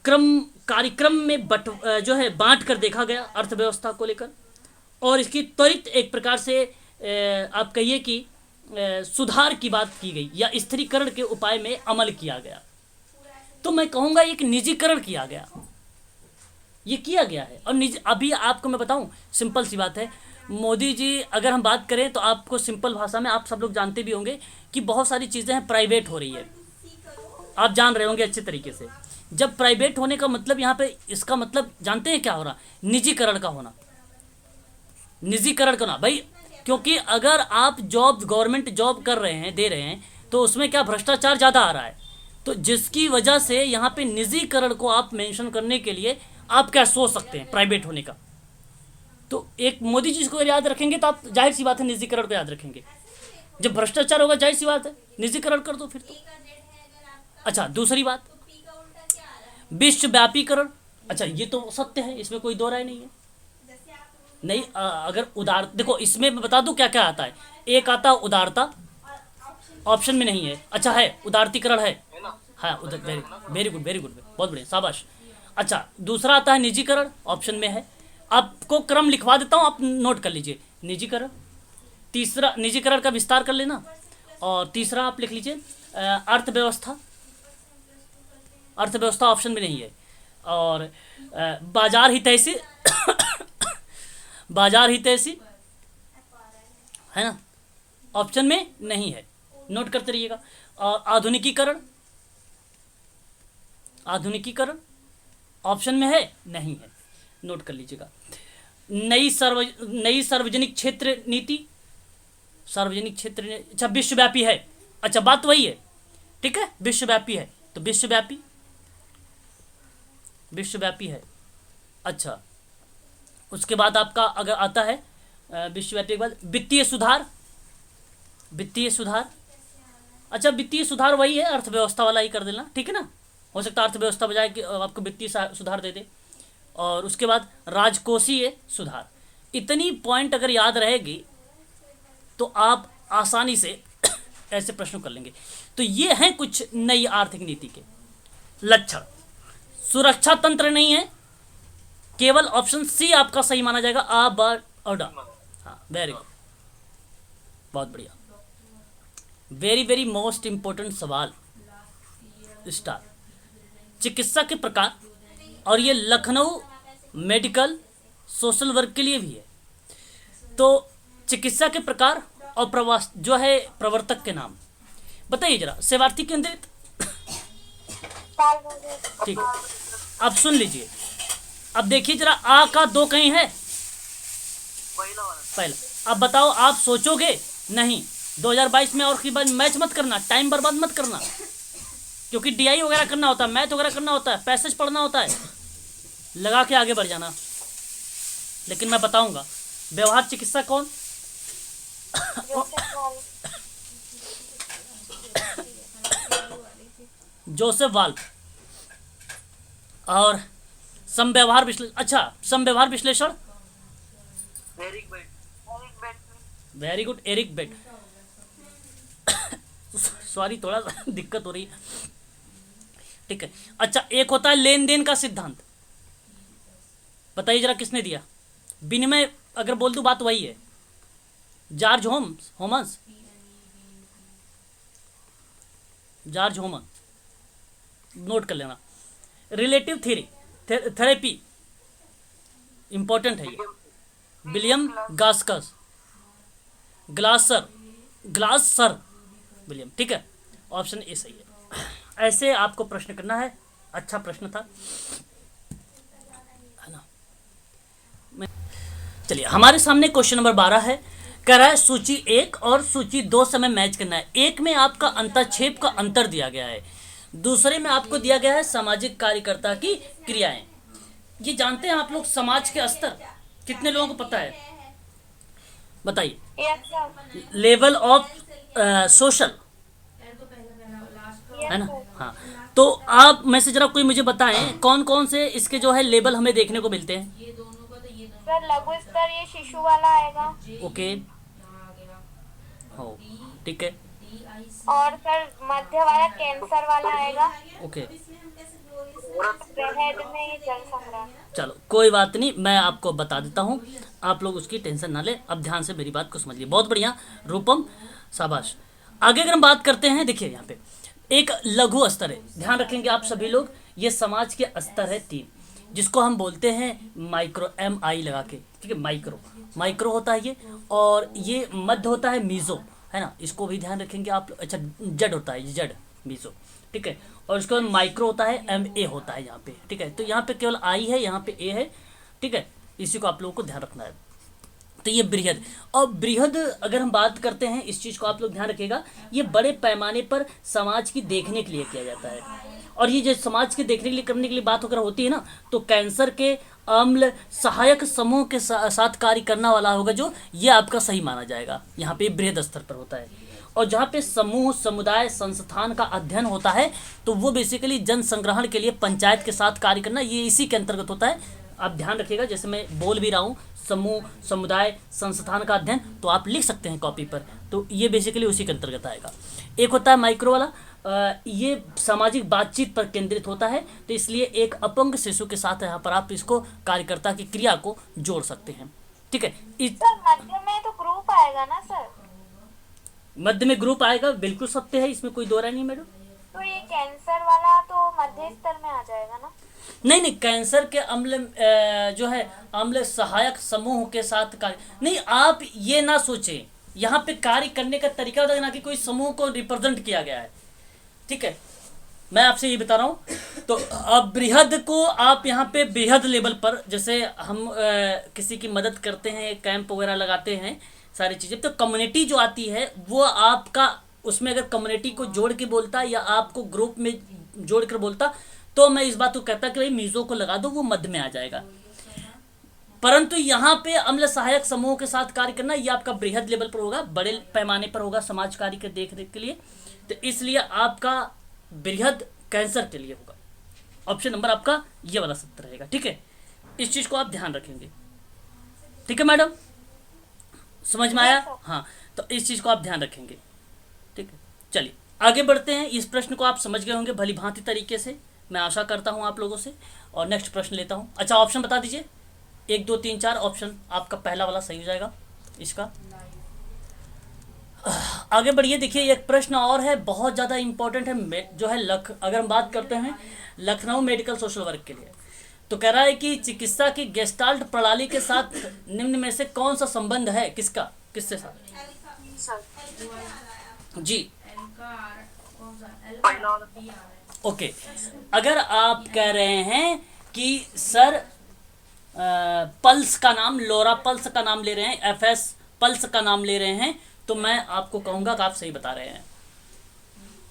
कार्यक्रम में बांट कर देखा गया अर्थव्यवस्था को लेकर, और इसकी त्वरित एक प्रकार से आप कहिए कि सुधार की बात की गई या स्थिरीकरण के उपाय में अमल किया गया। तो मैं कहूँगा एक निजीकरण किया गया, ये किया गया है। और अभी आपको मैं बताऊं, सिंपल सी बात है, मोदी जी अगर हम बात करें तो आपको सिंपल भाषा में, आप सब लोग जानते भी होंगे कि बहुत सारी चीज़ें हैं प्राइवेट हो रही है, आप जान रहे होंगे अच्छे तरीके से। जब प्राइवेट होने का मतलब यहाँ पे, इसका मतलब जानते हैं क्या हो रहा, निजीकरण का होना, निजीकरण का होना भाई। क्योंकि अगर आप जॉब, गवर्नमेंट जॉब कर रहे हैं, दे रहे हैं, तो उसमें क्या भ्रष्टाचार ज़्यादा आ रहा है, तो जिसकी वजह से यहाँ पे निजीकरण को आप मेंशन करने के लिए आप क्या सोच सकते हैं प्राइवेट होने का। तो एक मोदी जी को याद रखेंगे तो आप जाहिर सी बात है निजीकरण को याद रखेंगे। जब भ्रष्टाचार होगा जाहिर सी बात है निजीकरण कर दो फिर तो। अच्छा, दूसरी बात, विश्वव्यापीकरण। अच्छा, ये तो सत्य है, इसमें कोई दो राय नहीं है। नहीं, अगर उदार देखो, इसमें मैं बता दूं क्या क्या आता है। एक आता है उदारता, ऑप्शन में नहीं है। अच्छा, है उदारीकरण है, हाँ, वेरी गुड वेरी गुड, बहुत बढ़िया, शाबाश। अच्छा, दूसरा आता है निजीकरण, ऑप्शन में है। आपको क्रम लिखवा देता हूँ, आप नोट कर लीजिए। निजीकरण, तीसरा निजीकरण का विस्तार कर लेना, और तीसरा आप लिख लीजिए अर्थव्यवस्था। अर्थव्यवस्था ऑप्शन में नहीं है। और बाजार हितैषी बाजार हितैषी है ना, ऑप्शन में नहीं है, नोट करते रहिएगा। और आधुनिकीकरण, आधुनिकीकरण ऑप्शन में है, नहीं है, नोट कर लीजिएगा। नई सार्वजनिक क्षेत्र नीति, सार्वजनिक क्षेत्र, अच्छा विश्वव्यापी है। अच्छा, बात वही है, ठीक है, विश्वव्यापी है तो विश्वव्यापी है। अच्छा, उसके बाद आपका अगर आता है विश्वव्यापी के बाद वित्तीय सुधार, वित्तीय सुधार। अच्छा, वित्तीय सुधार वही है, अर्थव्यवस्था वाला ही कर देना, ठीक है ना। हो सकता है अर्थव्यवस्था बजाय कि आपको वित्तीय सुधार दे दे। और उसके बाद राजकोषीय सुधार। इतनी पॉइंट अगर याद रहेगी तो आप आसानी से ऐसे प्रश्न कर लेंगे। तो ये हैं कुछ नई आर्थिक नीति के लक्षण। सुरक्षा तंत्र नहीं है, केवल ऑप्शन सी आपका सही माना जाएगा, आ बा और डा। हाँ, वेरी गुड, बहुत बढ़िया। वेरी वेरी मोस्ट इंपॉर्टेंट सवाल, स्टार। चिकित्सा के प्रकार, और ये लखनऊ मेडिकल सोशल वर्क के लिए भी है। तो चिकित्सा के प्रकार और प्रवास जो है प्रवर्तक के नाम बताइए जरा, सेवार्थी केंद्रित, ठीक है। अब सुन लीजिए, अब देखिए जरा, आ का दो कहीं है, पहला। अब बताओ, आप सोचोगे नहीं, 2022 में और की बार मैच मत करना, टाइम बर्बाद मत करना, क्योंकि डीआई वगैरह करना होता है, मैथ वगैरह करना होता है, पैसेज पढ़ना होता है, लगा के आगे बढ़ जाना। लेकिन मैं बताऊंगा, व्यवहार चिकित्सा कौन? Joseph valve. और समव्यवहार विश्लेषण, अच्छा, समव्यवहार विश्लेषण, वेरी गुड, एरिक बेट। सॉरी, थोड़ा सा दिक्कत हो रही है, ठीक है। अच्छा, एक होता है लेन देन का सिद्धांत, बताइए जरा किसने दिया? विनिमय अगर बोल दूं बात वही है, George homes, George human, note कर लेना। रिलेटिव थेरेपी इंपॉर्टेंट है ये, विलियम गास्कस, ग्लासर, विलियम। ठीक है, ऑप्शन ए सही है। ऐसे आपको प्रश्न करना है, अच्छा प्रश्न था, है ना। चलिए, हमारे सामने क्वेश्चन नंबर 12 है। कह रहा है सूची 1 और सूची 2 से हमें मैच करना है। एक में आपका अंतरक्षेप का अंतर दिया गया है, दूसरे में आपको दिया गया है सामाजिक कार्यकर्ता की क्रियाएं। ये जानते हैं आप लोग समाज के स्तर कितने लोगों को पता है, बताइए। Yes sir. Level of social, है ना। हाँ, तो आप में से जरा कोई मुझे बताएं कौन कौन से इसके जो है लेवल हमें देखने को मिलते हैं। सर लघु स्तर ये शिशु वाला आएगा। ओके, हो, ठीक है। और सर मध्य वाला कैंसर वाला आएगा। ओके, बेहद में ये जल संग्रह। चलो कोई बात नहीं, मैं आपको बता देता हूँ, आप लोग उसकी टेंशन ना ले। अब ध्यान से मेरी बात को समझिए। बहुत बढ़िया रूपम, शाबाश। आगे अगर हम बात करते हैं, देखिए यहाँ पे एक लघु स्तर है, ध्यान रखेंगे आप सभी लोग। ये समाज के स्तर है 3, जिसको हम बोलते हैं माइक्रो, MI लगा के, ठीक है। माइक्रो, माइक्रो होता है ये, और ये मध्य होता है मीजो, है ना। इसको भी ध्यान रखेंगे आप लोग। अच्छा, जड होता है ये, जड मीजो, ठीक है। और इसके बाद माइक्रो होता है, MA होता है यहाँ पे, ठीक है। तो यहाँ पे केवल I है, यहाँ पे A है, ठीक है। इसी को आप लोगों को ध्यान रखना है। तो ये बृहद, और बृहद अगर हम बात करते हैं, इस चीज़ को आप लोग ध्यान रखिएगा, ये बड़े पैमाने पर समाज की देखने के लिए किया जाता है। और ये जो समाज के देखने के लिए, करने के लिए बात वगैरह होती है ना, तो कैंसर के अम्ल सहायक समूह के साथ कार्य करने वाला होगा जो, ये आपका सही माना जाएगा। यहाँ पे बृहद स्तर पर होता है। और जहाँ पे समूह, समुदाय, संस्थान का अध्ययन होता है, तो वो बेसिकली जन संग्रहण के लिए पंचायत के साथ कार्य करना, ये इसी के अंतर्गत होता है। आप ध्यान रखिएगा, जैसे मैं बोल भी रहा हूँ समूह, समुदाय, संस्थान का अध्ययन, तो आप लिख सकते हैं कॉपी पर, तो ये बेसिकली उसी के अंतर्गत आएगा। एक होता है माइक्रो वाला, ये सामाजिक बातचीत पर केंद्रित होता है, तो इसलिए एक अपंग शिशु के साथ यहाँ पर आप इसको कार्यकर्ता की क्रिया को जोड़ सकते हैं, ठीक है। सर मध्य में तो ग्रुप आएगा ना सर? मध्य में ग्रुप आएगा, बिल्कुल सत्य है, इसमें कोई दो राय नहीं मैडम। तो ये कैंसर वाला तो मध्य स्तर में आ जाएगा ना? नहीं नहीं, कैंसर के अम्ल जो है अम्ल सहायक समूह के साथ कार्य नहीं, आप ये ना सोचें, यहाँ पे कार्य करने का तरीका होता है ना कि कोई समूह को रिप्रेजेंट किया गया है, ठीक है। मैं आपसे ये बता रहा हूँ। तो अब बृहद को आप यहाँ पे बृहद लेवल पर, जैसे हम किसी की मदद करते हैं, कैंप वगैरह लगाते हैं, सारी चीज़ें, तो कम्युनिटी जो आती है वो आपका, उसमें अगर कम्युनिटी को जोड़ के बोलता या आपको ग्रुप में जोड़ कर बोलता, तो मैं इस बात को कहता कि भाई मीज़ो को लगा दो, वो मध्य में आ जाएगा। परंतु यहाँ पे अम्ल सहायक समूह के साथ कार्य करना, ये आपका बृहद लेवल पर होगा, बड़े पैमाने पर होगा समाज कार्य के देख रेख के लिए, तो इसलिए आपका बृहद कैंसर के लिए होगा। ऑप्शन नंबर आपका ये वाला 70 रहेगा, ठीक है। इस चीज़ को आप ध्यान रखेंगे, ठीक है मैडम, समझ में आया? हाँ, तो इस चीज़ को आप ध्यान रखेंगे, ठीक है। चलिए आगे बढ़ते हैं। इस प्रश्न को आप समझ गए होंगे भली भांति तरीके से, मैं आशा करता हूं आप लोगों से। और नेक्स्ट प्रश्न लेता हूं। अच्छा, ऑप्शन बता दीजिए, 1 2 3 4 ऑप्शन, आपका पहला वाला सही हो जाएगा इसका। आगे बढ़िए। देखिए एक प्रश्न और है, बहुत ज़्यादा इंपॉर्टेंट है, जो है अगर हम बात करते हैं लखनऊ मेडिकल सोशल वर्क के लिए, तो कह रहा है कि चिकित्सा की गेस्टाल्ट प्रणाली के साथ निम्न में से कौन सा संबंध है, किसका, किससे साथ? जी, ओके। अगर आप कह रहे हैं कि सर पल्स का नाम, लोरा पल्स का नाम ले रहे हैं, FS पल्स का नाम ले रहे हैं, तो मैं आपको कहूंगा कि आप सही बता रहे हैं।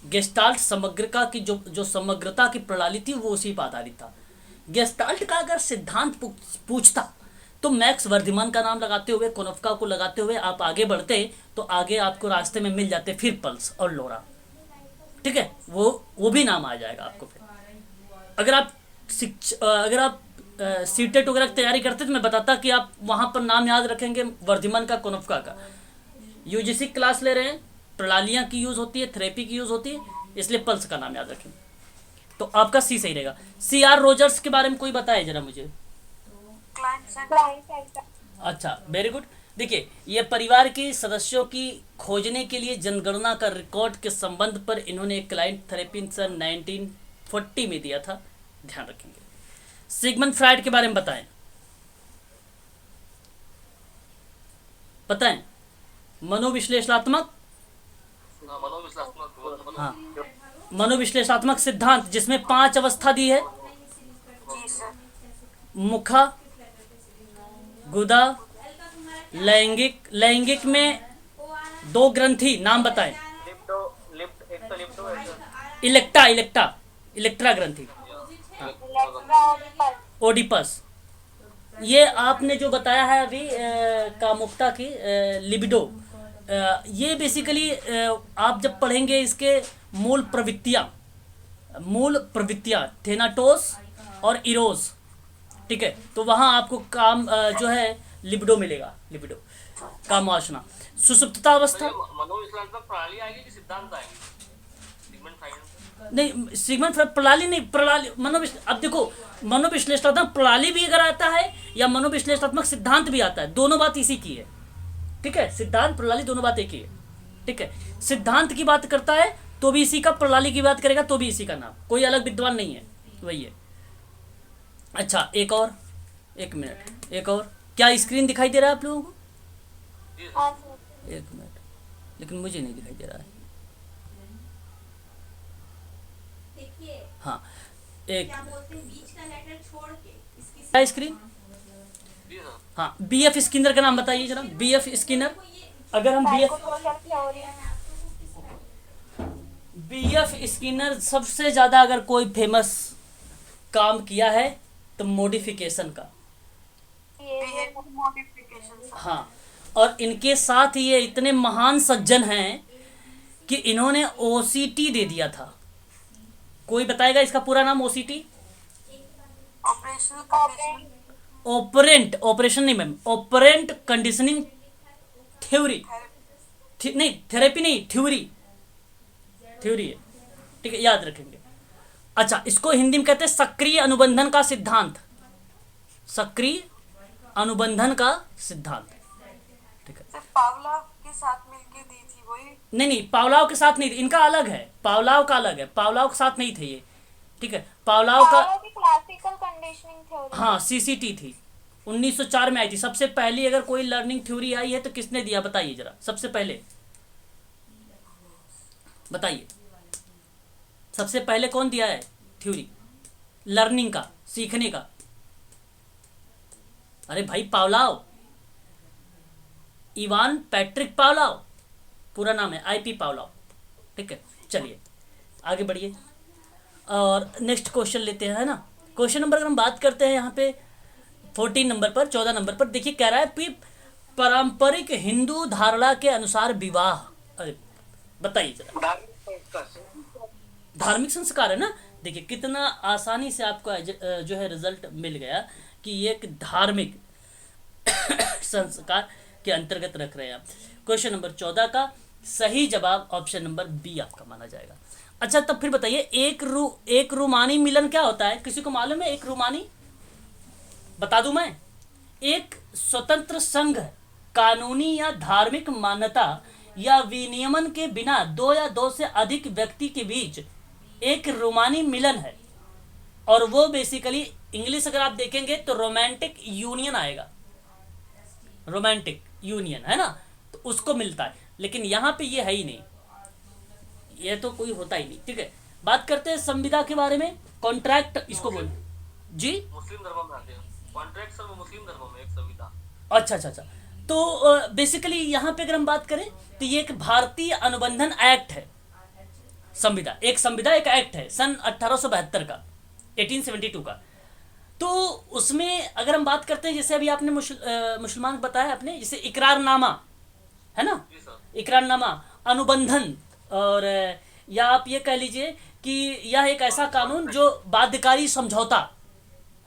गेस्टाल्ट समग्रता की जो समग्रता की प्रणाली थी वो उसी पर आधारित था। गेस्टाल्ट का अगर सिद्धांत पूछता तो मैक्स वर्धिमान का नाम लगाते हुए, कोनोफ्का को लगाते हुए आप आगे बढ़ते, तो आगे आपको रास्ते में मिल जाते फिर पल्स और लोरा, ठीक है। वो भी नाम आ जाएगा आपको फिर। अगर आप सीटेट वगैरह की तैयारी करते तो मैं बताता कि आप वहां पर नाम याद रखेंगे वर्धिमान का, कोनोफ्का का। यूजीसी क्लास ले रहे हैं, प्रणालियां की यूज होती है, थेरेपी की यूज होती है, इसलिए पल्स का नाम याद रखेंगे, तो आपका सी सही रहेगा। CR रोजर्स के बारे में कोई बताए जरा मुझे। अच्छा, वेरी गुड। देखिए ये परिवार के सदस्यों की खोजने के लिए जनगणना का रिकॉर्ड के संबंध पर इन्होंने एक क्लाइंट थेरेपी सन 1940 में दिया था, ध्यान रखेंगे। सिगमंड फ्राइड के बारे में बताएं, बताएं। मनोविश्लेषणात्मक मनोविश्लेषणात्मक हाँ, मनोविश्लेषणात्मक सिद्धांत जिसमें 5 अवस्था दी है। जी सर। मुखा, गुदा, लैंगिक, लैंगिक में 2 ग्रंथि नाम बताएं। लिप्टो लिप्ट एक तो लिप्टो इलेक्टा, इलेक्टा, इलेक्ट्रा ग्रंथि, इलेक्ट्रा ओडिपस। ओडिपस। ये आपने जो बताया है अभी कामुकता की लिबिडो, ये बेसिकली आप जब पढ़ेंगे इसके मूल प्रवृत्तियाँ थेनाटोस और इरोस, ठीक है, तो वहाँ आपको काम जो है लिबिडो मिलेगा, लिबिडो काम वासना। सुसुप्तता अवस्था मनोविश्लेषणात्मक प्रणाली आएगी कि सिद्धांत आएंगे? सिगमंड फ्राइड नहीं, सिगमंड फ्रॉइड प्रणाली नहीं, प्रणाली अब देखो मनोविश्लेषणात्मक प्रणाली भी अगर आता है या मनोविश्लेषणात्मक सिद्धांत भी आता है, दोनों बात इसी की है, ठीक है, सिद्धांत प्रणाली दोनों बात एक ही है, ठीक है। सिद्धांत की बात करता है तो भी इसी का, प्रणाली की बात करेगा तो भी इसी का नाम, कोई अलग विद्वान नहीं है, वही है। अच्छा, एक और, 1 मिनट, एक और, क्या स्क्रीन दिखाई दे रहा है आप लोगों को? हाँ सर। 1 मिनट, लेकिन मुझे नहीं दिखाई दे रहा है। हाँ, एक क्या बोलते हैं बीच का लेटर छोड़ के इसकी क्या स्क्रीन, हाँ, बीएफ स्किनर का नाम बताइए जरा, बीएफ स्किनर। अगर हम साइकोसोशल थ्योरी। बीएफ स्किनर सबसे ज्यादा अगर कोई फेमस काम किया है तो मॉडिफिकेशन का, मॉडिफिकेशन। हाँ, और इनके साथ ये इतने महान सज्जन हैं कि इन्होंने ओसीटी दे दिया था। कोई बताएगा इसका पूरा नाम? ओसीटी, ऑपरेंट, ऑपरेशन नहीं मैम, ऑपरेंट कंडीशनिंग थ्योरी, नहीं थेरेपी नहीं, थ्योरी, थ्योरी है, ठीक है, याद रखेंगे। अच्छा, इसको हिंदी में कहते हैं सक्रिय अनुबंधन का सिद्धांत, सक्रिय अनुबंधन का सिद्धांत, ठीक है। पावला के साथ मिलके दी थी वही? नहीं, पावलाव के साथ नहीं, इनका अलग है, पावलाव का अलग है, पावलाव के साथ नहीं थे ये, ठीक है। पावलाव का क्लासिकल कंडीशनिंग थ्योरी। हाँ, सीसीटी थी, 1904 में आई थी सबसे पहली। अगर कोई लर्निंग थ्योरी आई है तो किसने दिया बताइए जरा, सबसे पहले बताइए, सबसे पहले कौन दिया है थ्योरी लर्निंग का, सीखने का? अरे भाई, पावलाव, इवान पैट्रिक पावलाव पूरा नाम है, आईपी पावलाव, ठीक है। चलिए आगे बढ़िए और नेक्स्ट क्वेश्चन लेते हैं, है ना। क्वेश्चन नंबर अगर हम बात करते हैं यहाँ पे 14 नंबर पर, 14 नंबर पर देखिए, कह रहा है कि पारंपरिक हिंदू धारणा के अनुसार विवाह, अरे बताइए जरा, धार्मिक संस्कार है ना। देखिए कितना आसानी से आपको जो है रिजल्ट मिल गया कि ये एक धार्मिक संस्कार के अंतर्गत रख रहे हैं आप। क्वेश्चन नंबर 14 का सही जवाब ऑप्शन नंबर बी आपका माना जाएगा। अच्छा, तब फिर बताइए, एक रूमानी मिलन क्या होता है? किसी को मालूम है? एक रूमानी बता दूं मैं, एक स्वतंत्र संघ, कानूनी या धार्मिक मान्यता या विनियमन के बिना 2 या 2 से अधिक व्यक्ति के बीच एक रूमानी मिलन है। और वो बेसिकली इंग्लिश अगर आप देखेंगे तो रोमांटिक यूनियन आएगा, रोमांटिक यूनियन, है ना, तो उसको मिलता है। लेकिन यहाँ पे ये है ही नहीं, ये तो कोई होता ही नहीं, ठीक है। बात करते हैं संविदा के बारे में, कॉन्ट्रैक्ट इसको बोल जी, मुस्लिम धर्म में आते हैं कॉन्ट्रैक्ट सर, मुस्लिम धर्म में एक संविदा। अच्छा, तो बेसिकली यहाँ पे अगर हम बात करें तो ये एक भारतीय अनुबंधन एक्ट है, संविदा एक एक्ट है सन 1872 का, 1872 का। तो उसमें अगर हम बात करते हैं, जैसे अभी आपने मुसलमान बताया आपने, जैसे इकरारनामा है ना, इकरारनामा, अनुबंधन, और या आप ये कह लीजिए कि यह एक ऐसा कानून जो बाध्यकारी समझौता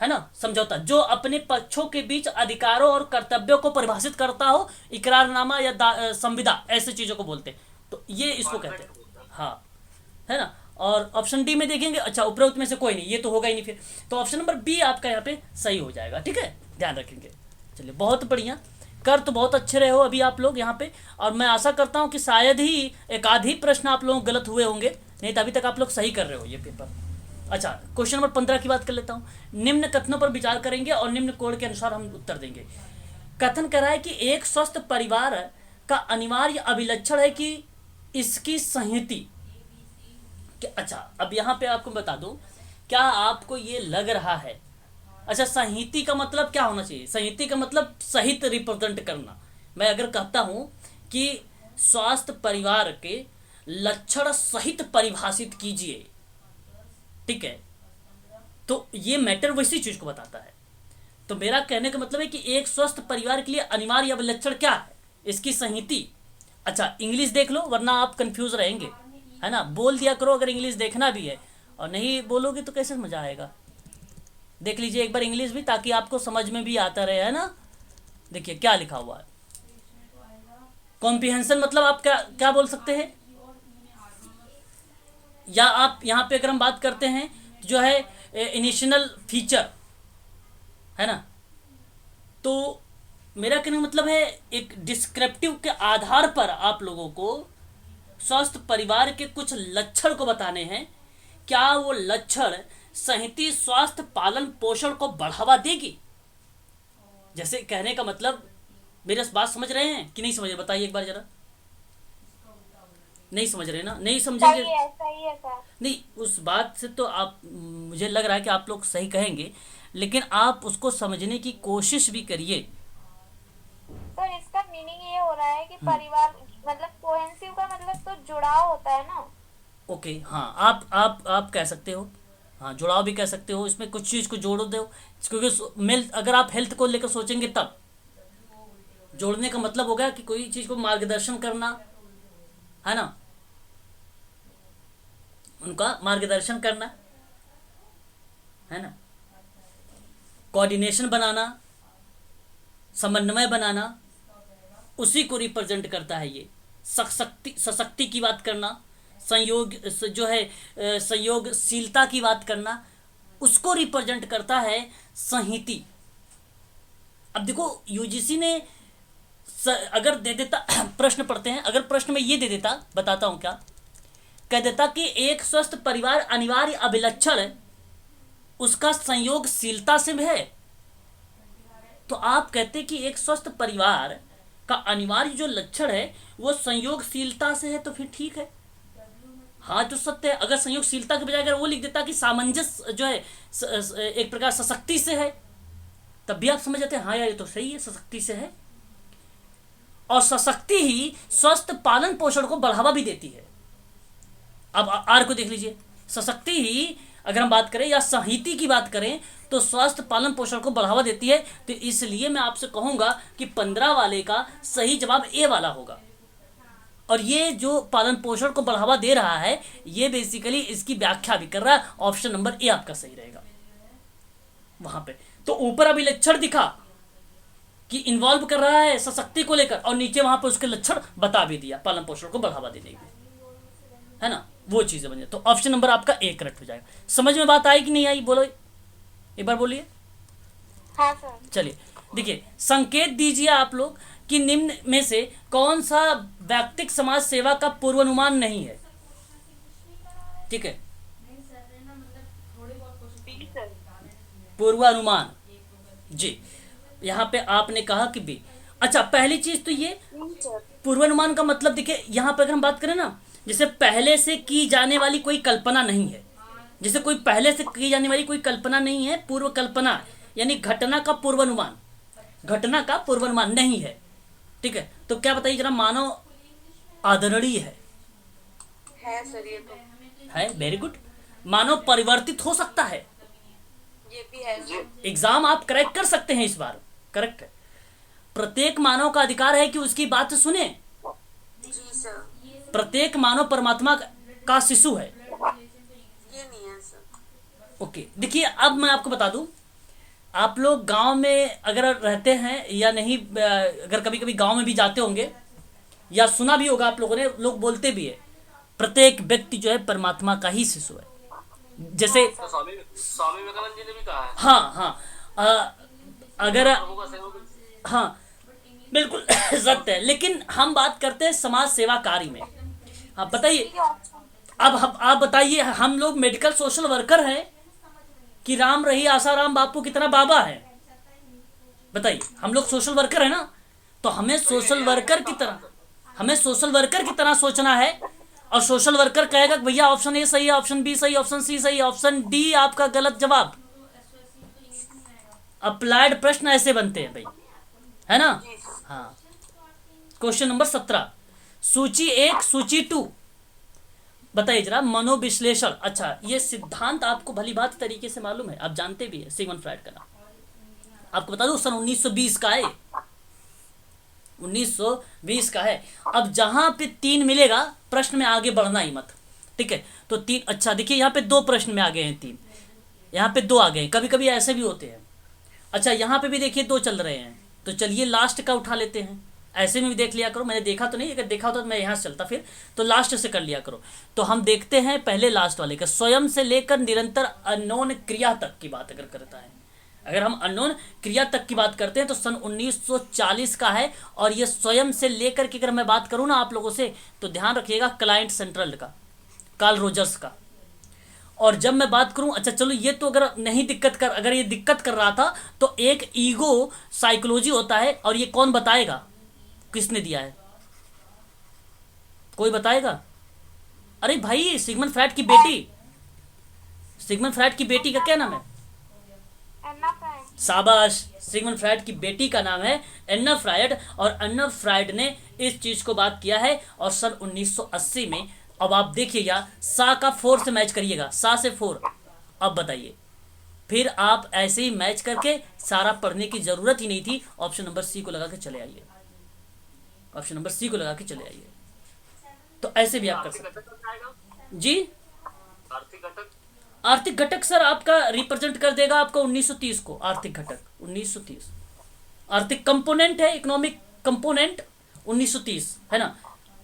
है ना, समझौता जो अपने पक्षों के बीच अधिकारों और कर्तव्यों को परिभाषित करता हो, इकरारनामा या संविदा, ऐसी चीजों को बोलते हैं। तो ये इसको कहते हैं, हाँ, है ना। और ऑप्शन डी में देखेंगे, अच्छा उपरोक्त में से कोई नहीं, ये तो होगा ही नहीं फिर, तो ऑप्शन नंबर बी आपका यहाँ पे सही हो जाएगा, ठीक है, ध्यान रखेंगे। चलिए बहुत बढ़िया, कर तो बहुत अच्छे रहे हो अभी आप लोग यहाँ पे, और मैं आशा करता हूँ कि शायद ही एक आधी प्रश्न आप लोग गलत हुए होंगे, नहीं तो अभी तक आप लोग सही कर रहे हो ये पेपर। अच्छा, क्वेश्चन नंबर 15 की बात कर लेता हूँ। निम्न कथनों पर विचार करेंगे और निम्न कोड के अनुसार हम उत्तर देंगे। कथन कर रहा है कि एक स्वस्थ परिवार का अनिवार्य अभिलक्षण है कि इसकी संहिति अच्छा, अब यहाँ पे आपको बता दूं, क्या आपको ये लग रहा है, अच्छा संहिति का मतलब क्या होना चाहिए? संहिति का मतलब सहित रिप्रेजेंट करना। मैं अगर कहता हूं कि स्वास्थ्य परिवार के लक्षण सहित परिभाषित कीजिए, ठीक है, तो ये मैटर वैसी चीज को बताता है। तो मेरा कहने का मतलब है कि एक स्वस्थ परिवार के लिए अनिवार्य अब लक्षण क्या है, इसकी संहिति। अच्छा इंग्लिश देख लो वरना आप कंफ्यूज रहेंगे, है ना। बोल दिया करो अगर इंग्लिश देखना भी है, और नहीं बोलोगे तो कैसे मजा आएगा। देख लीजिए एक बार इंग्लिश भी, ताकि आपको समझ में भी आता रहे, है ना। देखिए क्या लिखा हुआ है। कॉम्प्रिहेंशन मतलब आप क्या क्या बोल सकते हैं, या आप यहाँ पे अगर हम बात करते हैं जो है इनिशियल फीचर, है ना। तो मेरा कहने का मतलब है एक डिस्क्रिप्टिव के आधार पर आप लोगों को स्वस्थ परिवार के कुछ लक्षण को बताने हैं। क्या वो लक्षण संहिता स्वास्थ्य पालन पोषण को बढ़ावा देगी? जैसे कहने का मतलब, मेरे बात समझ रहे हैं कि नहीं समझ रहे? बताइए एक बार जरा। नहीं समझ रहे ना? नहीं समझेंगे सही है सर। नहीं, उस बात से तो आप, मुझे लग रहा है कि आप लोग सही कहेंगे, लेकिन आप उसको समझने की कोशिश भी करिए। सर इसका मीनिंग ये हो रहा है कि परिवार मतलब कोहेसिव का मतलब तो जुड़ाव होता है ना। ओके, हाँ आप कह सकते हो, हाँ जुड़ाव भी कह सकते हो। इसमें कुछ चीज़ को जोड़ो दो, क्योंकि अगर आप हेल्थ को लेकर सोचेंगे तब जोड़ने का मतलब होगा कि कोई चीज़ को मार्गदर्शन करना, है ना, उनका मार्गदर्शन करना, है ना, कोऑर्डिनेशन बनाना, समन्वय बनाना, उसी को रिप्रेजेंट करता है ये। सशक्ति की बात करना, संयोग जो है संयोगशीलता की बात करना, उसको रिप्रेजेंट करता है संहिति। अब देखो यूजीसी ने अगर दे देता प्रश्न पढ़ते हैं, अगर प्रश्न में ये दे देता, बताता हूं क्या कह देता कि एक स्वस्थ परिवार अनिवार्य अभिलक्षण है उसका संयोगशीलता से है, तो आप कहते कि एक स्वस्थ परिवार का अनिवार्य जो लक्षण है वो संयोगशीलता से है, तो फिर ठीक है, हाँ जो सत्य है। अगर संयोगशीलता के बजाय अगर वो लिख देता कि सामंजस्य जो है एक प्रकार सशक्ति से है, तब भी आप समझ जाते हैं हाँ यार ये तो सही है, सशक्ति से है। और सशक्ति ही स्वस्थ पालन पोषण को बढ़ावा भी देती है। अब आर को देख लीजिए, सशक्ति ही अगर हम बात करें या संहिति की बात करें तो स्वास्थ्य पालन पोषण को बढ़ावा देती है। तो इसलिए मैं आपसे कहूंगा कि 15 वाले का सही जवाब ए वाला होगा। और ये जो पालन पोषण को बढ़ावा दे रहा है ये बेसिकली इसकी व्याख्या भी कर रहा है। ऑप्शन नंबर ए आपका सही रहेगा वहां पे। तो ऊपर अभी लक्षण दिखा कि इन्वॉल्व कर रहा है सशक्ति को लेकर, और नीचे वहां पर उसके लक्षण बता भी दिया पालन पोषण को बढ़ावा देने के, है ना, वो चीजें बन जाए। तो ऑप्शन नंबर आपका ए करेक्ट हो जाएगा। समझ में बात आई कि नहीं आई? बोलो एक बार बोलिए। हाँ सर। चलिए देखिए, संकेत दीजिए आप लोग कि निम्न में से कौन सा व्यक्तिक समाज सेवा का पूर्वानुमान नहीं है। ठीक है, पूर्वानुमान जी, यहाँ पे आपने कहा कि बी। अच्छा पहली चीज तो ये पूर्वानुमान का मतलब देखिए, यहाँ पे अगर हम बात करें ना, जैसे पहले से की जाने वाली कोई कल्पना नहीं है, जैसे कोई पहले से की जाने वाली कोई कल्पना नहीं है, पूर्व कल्पना यानी घटना का पूर्वानुमान, घटना का पूर्वानुमान नहीं है। ठीक है, तो क्या बताइए जरा, मानव आदरणीय है सर, ये तो है, वेरी गुड। मानव परिवर्तित हो सकता है, ये भी है सर। एग्जाम आप करेक्ट कर सकते हैं इस बार, करेक्ट है। प्रत्येक मानव का अधिकार है कि उसकी बात सुने। जी सर। प्रत्येक मानव परमात्मा का शिशु है। ये नहीं है सर। ओके, देखिए अब मैं आपको बता दूं, आप लोग गांव में अगर रहते हैं या नहीं, अगर कभी कभी गांव में भी जाते होंगे या सुना भी होगा आप लोगों ने, लोग बोलते भी है प्रत्येक व्यक्ति जो है परमात्मा का ही शिशु है। जैसे तो स्वामी विवेकानंद जी ने भी कहा है। हाँ हाँ, अगर होगा सही होगा। हाँ बिल्कुल सत्य है, लेकिन हम बात करते हैं समाज सेवा कार्य में। हाँ बताइए, अब आप बताइए, हम लोग मेडिकल सोशल वर्कर हैं कि राम रही आसाराम बापू की तरह बाबा है? बताइए, हम लोग सोशल वर्कर है ना, तो हमें सोशल वर्कर की तरह, हमें सोशल वर्कर की तरह सोचना है, और सोशल वर्कर कहेगा कि भैया ऑप्शन ए सही है, ऑप्शन बी सही, ऑप्शन सी सही, ऑप्शन डी आपका गलत जवाब। अप्लाइड प्रश्न ऐसे बनते हैं भाई, है ना। हाँ, क्वेश्चन नंबर 17, सूची 1 सूची 2, बताइए जरा मनोविश्लेषण। अच्छा, ये सिद्धांत आपको भली बात तरीके से मालूम है, आप जानते भी है सिगमंड फ्रायड का नाम। आपको बता दूं सन 1920 का है, 1920 का है। अब जहां पे 3 मिलेगा प्रश्न में आगे बढ़ना ही मत, ठीक है। तो 3, अच्छा देखिए यहाँ पे 2 प्रश्न में आ गए हैं, 3 यहाँ पे 2 आ गए हैं, कभी कभी ऐसे भी होते हैं। अच्छा यहाँ पे भी देखिए 2 चल रहे हैं, तो चलिए लास्ट का उठा लेते हैं। ऐसे में भी देख लिया करो, मैंने देखा तो नहीं, अगर देखा होता तो मैं यहाँ से चलता, फिर तो लास्ट से कर लिया करो। तो हम देखते हैं पहले लास्ट वाले का, स्वयं से लेकर निरंतर अननोन क्रिया तक की बात अगर करता है। अगर हम अननोन क्रिया तक की बात करते हैं तो सन 1940 का है, और ये स्वयं से लेकर के अगर मैं बात करूँ ना आप लोगों से, तो ध्यान रखिएगा क्लाइंट सेंट्रल का, कार्ल रोजर्स का। और जब मैं बात करूं, अच्छा चलो ये तो अगर नहीं दिक्कत कर, अगर ये दिक्कत कर रहा था तो एक ईगो साइकोलॉजी होता है, और ये कौन बताएगा किसने दिया है, कोई बताएगा? अरे भाई सिगमंड फ्रायड की बेटी, सिगमंड फ्रायड की बेटी का क्या नाम है? एन्ना फ्रायड। शाबाश, सिगमंड फ्रायड की बेटी का नाम है एन्ना फ्रायड, और एन्ना फ्रायड ने इस चीज को बात किया है। और सन 1980 में, अब आप देखिएगा सा का 4 से मैच करिएगा, सा से 4। अब बताइए, फिर आप ऐसे ही मैच करके सारा पढ़ने की जरूरत ही नहीं थी, ऑप्शन नंबर सी को लगा के चले आइए, ऑप्शन नंबर सी को लगा के चले आइए। तो ऐसे भी आप कर आर्थिक सकते घटक कब आएगा? हैं जी। आर्थिक घटक आर्थिक घटक सर आपका रिप्रेजेंट कर देगा आपका 1930 को, आर्थिक घटक 1930, आर्थिक कंपोनेंट है, इकोनॉमिक कंपोनेंट 1930 है ना,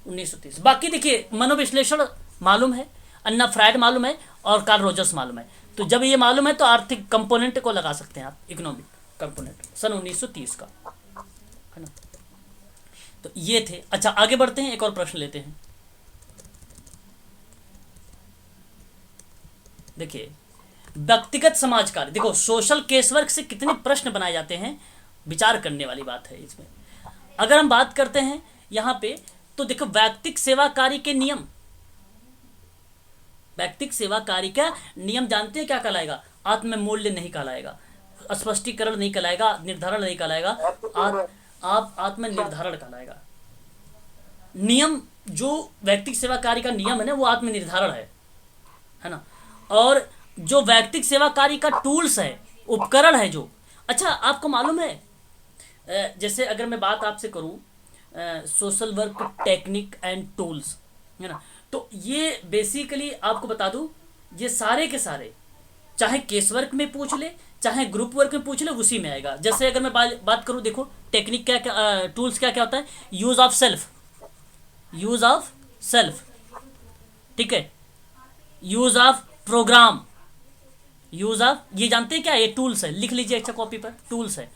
1930। बाकी देखिए मनोविश्लेषण मालूम है, अन्ना फ्रायड मालूम है, और कार्ल रोजर्स मालूम है। तो जब ये मालूम है तो आर्थिक कंपोनेंट को लगा सकते हैं आप, इकोनॉमिक कंपोनेंट सन 1930 का, है ना। तो ये थे। अच्छा आगे बढ़ते हैं, एक और प्रश्न लेते हैं। देखिए व्यक्तिगत समाज कार्य, देखो सोशल केस वर्क से कितने प्रश्न बनाए जाते हैं, विचार करने वाली बात है इसमें। अगर हम बात करते हैं यहां पे, तो देखो व्यक्तिक सेवा कार्य के नियम, व्यक्तिक सेवा कार्य का नियम जानते हैं क्या कहलाएगा? आत्ममूल्य नहीं कहलाएगा, स्पष्टीकरण नहीं कहलाएगा, निर्धारण नहीं कहलाएगा, आप आत्म निर्धारण कहलाएगा। नियम जो व्यक्तिक सेवा कार्य का नियम है ना, वो आत्म निर्धारण है ना। और जो व्यक्तिक सेवा कार्य का टूल्स है, उपकरण है जो, अच्छा आपको मालूम है, जैसे अगर मैं बात आपसे करूं social work technique and tools, है ना, तो ये बेसिकली आपको बता दूं, ये सारे के सारे चाहे केस वर्क में पूछ ले चाहे ग्रुप वर्क में पूछ ले उसी में आएगा। जैसे अगर मैं बात करूं, देखो टेक्निक क्या क्या, टूल्स क्या क्या होता है? Use of self, use of self, ठीक है, use of program, use of, ये जानते हैं क्या, ये टूल्स है, लिख लीजिए अच्छा कॉपी पर, टूल्स है।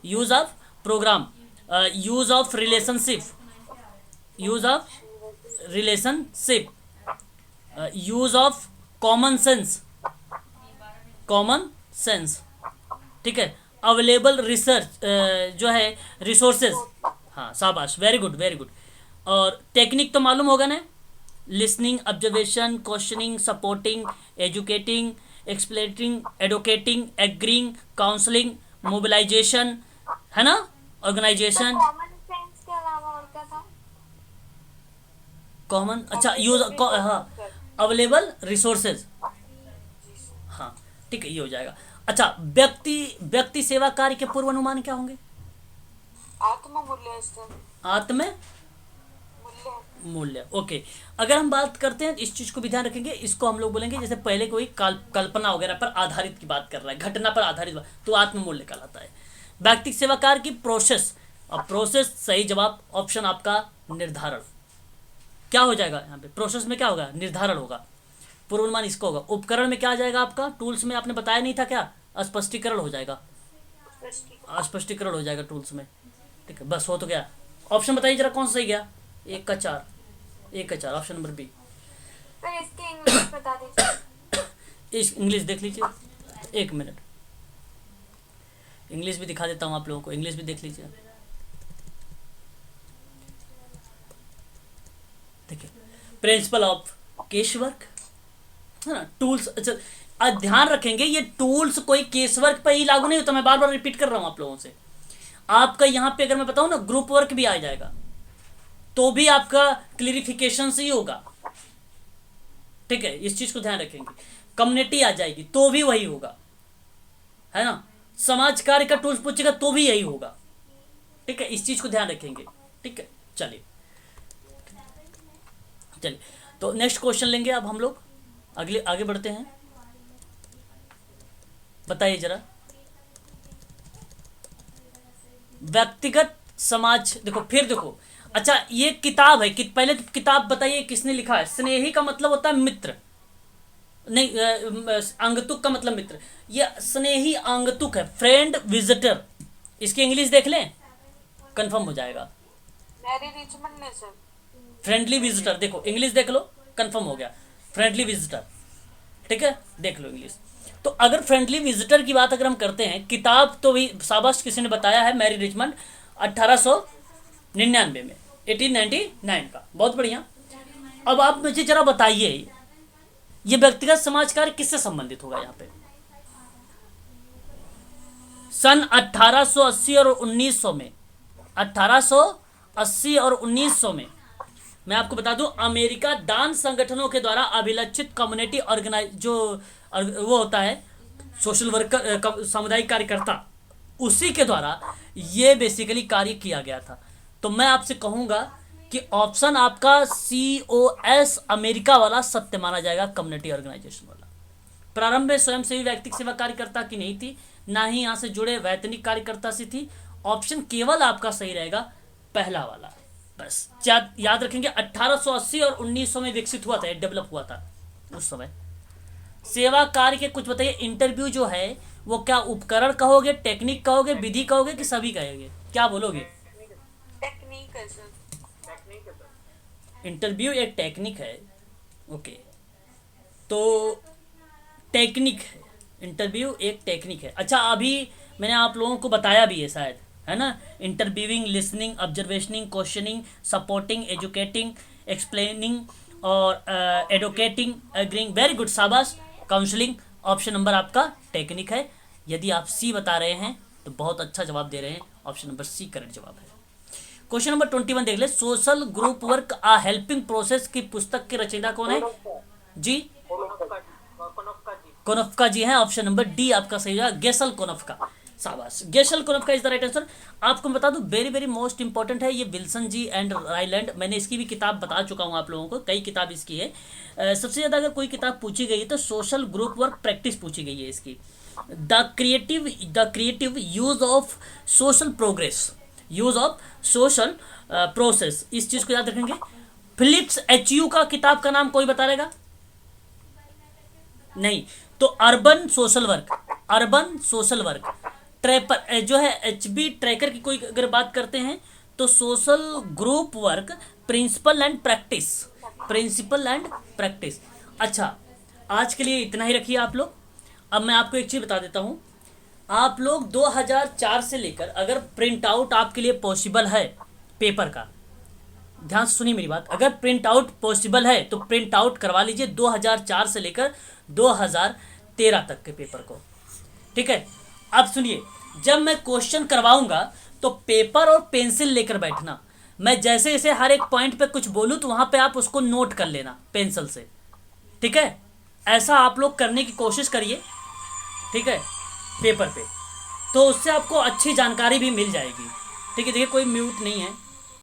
Use of program, use of relationship, use of relationship, use of common sense, common sense, ठीक है, अवेलेबल रिसर्च जो है रिसोर्सेज, हाँ शाबाश, वेरी गुड वेरी गुड। और टेक्निक तो मालूम होगा ना, listening, observation, questioning, supporting, educating, explaining, advocating, agreeing, counselling, mobilisation, है ना, ऑर्गेनाइजेशन। कॉमन सेंस के अलावा और क्या था? कॉमन, अच्छा यूज, हाँ, अवेलेबल रिसोर्सेज, हाँ ठीक है, ये हो जाएगा। अच्छा व्यक्ति सेवा कार्य के पूर्व अनुमान क्या होंगे? आत्ममूल्य स्तर, आत्म मूल्य, मूल्य, ओके। अगर हम बात करते हैं इस चीज को भी ध्यान रखेंगे, इसको हम लोग बोलेंगे जैसे पहले कोई कल्पना वगैरह पर आधारित की बात कर रहा है, घटना पर आधारित, तो आत्ममूल्य कहलाता है। व्यक्तिक सेवा कार्य की प्रोसेस, और प्रोसेस सही जवाब ऑप्शन आपका निर्धारण, क्या हो जाएगा यहाँ पे? प्रोसेस में क्या होगा? निर्धारण होगा। पूर्वानुमान इसका होगा। उपकरण में क्या आ जाएगा आपका? टूल्स में आपने बताया नहीं था क्या? स्पष्टीकरण हो जाएगा, स्पष्टीकरण हो जाएगा टूल्स में, ठीक है, बस हो तो गया। ऑप्शन बताइए जरा कौन सा सही गया? 1 का 4, 1 का 4, ऑप्शन नंबर बी। सर इसकी इंग्लिश बता दीजिए। इस इंग्लिश देख लीजिए, 1 मिनट, इंग्लिश भी दिखा देता हूँ आप लोगों को, इंग्लिश भी देख लीजिए। देखिए प्रिंसिपल ऑफ केस वर्क है ना, टूल्स। अच्छा ध्यान रखेंगे ये टूल्स कोई केस वर्क पर ही लागू नहीं होता, मैं बार बार रिपीट कर रहा हूं आप लोगों से। आपका यहां पे अगर मैं बताऊं ना ग्रुप वर्क भी आ जाएगा तो भी आपका क्लियरिफिकेशन से ही होगा, ठीक है, इस चीज को ध्यान रखेंगे। कम्युनिटी आ जाएगी तो भी वही होगा, है ना, समाज कार्य का टूल्स पूछेगा तो भी यही होगा, ठीक है, इस चीज को ध्यान रखेंगे, ठीक है। चलिए चलिए तो नेक्स्ट क्वेश्चन लेंगे अब हम लोग, अगले आगे बढ़ते हैं। बताइए जरा, व्यक्तिगत समाज, देखो फिर देखो, अच्छा ये किताब है कि पहले तो किताब बताइए किसने लिखा है। स्नेही का मतलब होता है मित्र, नहीं आंगतुक का मतलब मित्र, ये स्नेही आंगतुक है, फ्रेंड विजिटर, इसकी इंग्लिश देख लें कंफर्म हो जाएगा। मैरी रिचमंड ने सर। फ्रेंडली विजिटर, देखो इंग्लिश देख लो कंफर्म हो गया, फ्रेंडली विजिटर, ठीक है, देख लो इंग्लिश। तो अगर फ्रेंडली विजिटर की बात अगर हम करते हैं, किताब तो भी शाबाश किसी ने बताया है, मैरी रिचमंड 1899 में, 1899 का, बहुत बढ़िया। अब आप मुझे जरा बताइए ये व्यक्तिगत समाज कार्य किससे संबंधित होगा यहाँ पे। सन 1880 और 1900 में, 1880 और 1900 में मैं आपको बता दूं, अमेरिका दान संगठनों के द्वारा अभिलक्षित कम्युनिटी ऑर्गेनाइज जो वो होता है सोशल वर्कर, सामुदायिक कार्यकर्ता, उसी के द्वारा ये बेसिकली कार्य किया गया था। तो मैं आपसे कहूंगा कि ऑप्शन आपका COS अमेरिका वाला सत्य माना जाएगा, कम्युनिटी ऑर्गेनाइजेशन वाला। प्रारंभ में स्वयंसेवी व्यक्तिगत सेवा कार्यकर्ता की नहीं थी, ना ही यहां से जुड़े वैतनिक कार्यकर्ता से थी। ऑप्शन केवल आपका सही रहेगा पहला वाला, बस याद रखेंगे। 1880 और 1900 में विकसित हुआ था, डेवलप हुआ था उस समय। सेवा कार्य के कुछ बताइए। इंटरव्यू जो है वो क्या उपकरण कहोगे, टेक्निक कहोगे, विधि कहोगे कि सभी कहोगे, क्या बोलोगे? टेक्निक है सर। इंटरव्यू एक टेक्निक है, ओके, तो टेक्निक है, इंटरव्यू एक टेक्निक है। अच्छा अभी मैंने आप लोगों को बताया भी है शायद, है ना, interviewing, listening, observationing, questioning, supporting, educating, explaining और एडवोकेटिंग, एग्रीइंग, वेरी गुड, शाबाश। काउंसलिंग, ऑप्शन नंबर आपका टेक्निक है। यदि आप सी बता रहे हैं तो बहुत अच्छा जवाब दे रहे हैं, ऑप्शन नंबर सी करेक्ट जवाब है। क्वेश्चन नंबर 21 देख ले, सोशल ग्रुप वर्क आ हेल्पिंग प्रोसेस की पुस्तक के रचयिता कौन है जी? कोनफ्का जी हैं, ऑप्शन नंबर डी आपका सही है, गेसल कोनफ्का, शाबाश, गेसल कोनफ्का इज द राइट आंसर। आपको बता दूं वेरी वेरी मोस्ट इंपॉर्टेंट है ये विल्सन जी एंड रायलैंड, मैंने इसकी भी किताब बता चुका हूं आप लोगों को, कई किताब इसकी है। सबसे ज्यादा अगर कोई किताब पूछी गई है तो सोशल ग्रुप वर्क प्रैक्टिस पूछी गई है इसकी। The creative use of social progress, use of social process, इस चीज को याद रखेंगे। फिलिप्स HU का किताब का नाम कोई बता देगा? नहीं, तो urban social work, urban social work. Trapper जो है HB ट्रैकर की कोई अगर बात करते हैं तो social group work principle and practice, principle and practice. अच्छा आज के लिए इतना ही रखिए आप लोग। अब मैं आपको एक चीज बता देता हूं, आप लोग 2004 से लेकर अगर प्रिंट आउट आपके लिए पॉसिबल है पेपर का, ध्यान से सुनिए मेरी बात, अगर प्रिंट आउट पॉसिबल है तो प्रिंट आउट करवा लीजिए 2004 से लेकर 2013 तक के पेपर को, ठीक है। अब सुनिए, जब मैं क्वेश्चन करवाऊंगा तो पेपर और पेंसिल लेकर बैठना, मैं जैसे जैसे हर एक पॉइंट पे कुछ बोलूं तो वहां पे आप उसको नोट कर लेना पेंसिल से, ठीक है। ऐसा आप लोग करने की कोशिश करिए, ठीक है, पेपर पे, तो उससे आपको अच्छी जानकारी भी मिल जाएगी, ठीक है। देखिए कोई म्यूट नहीं है,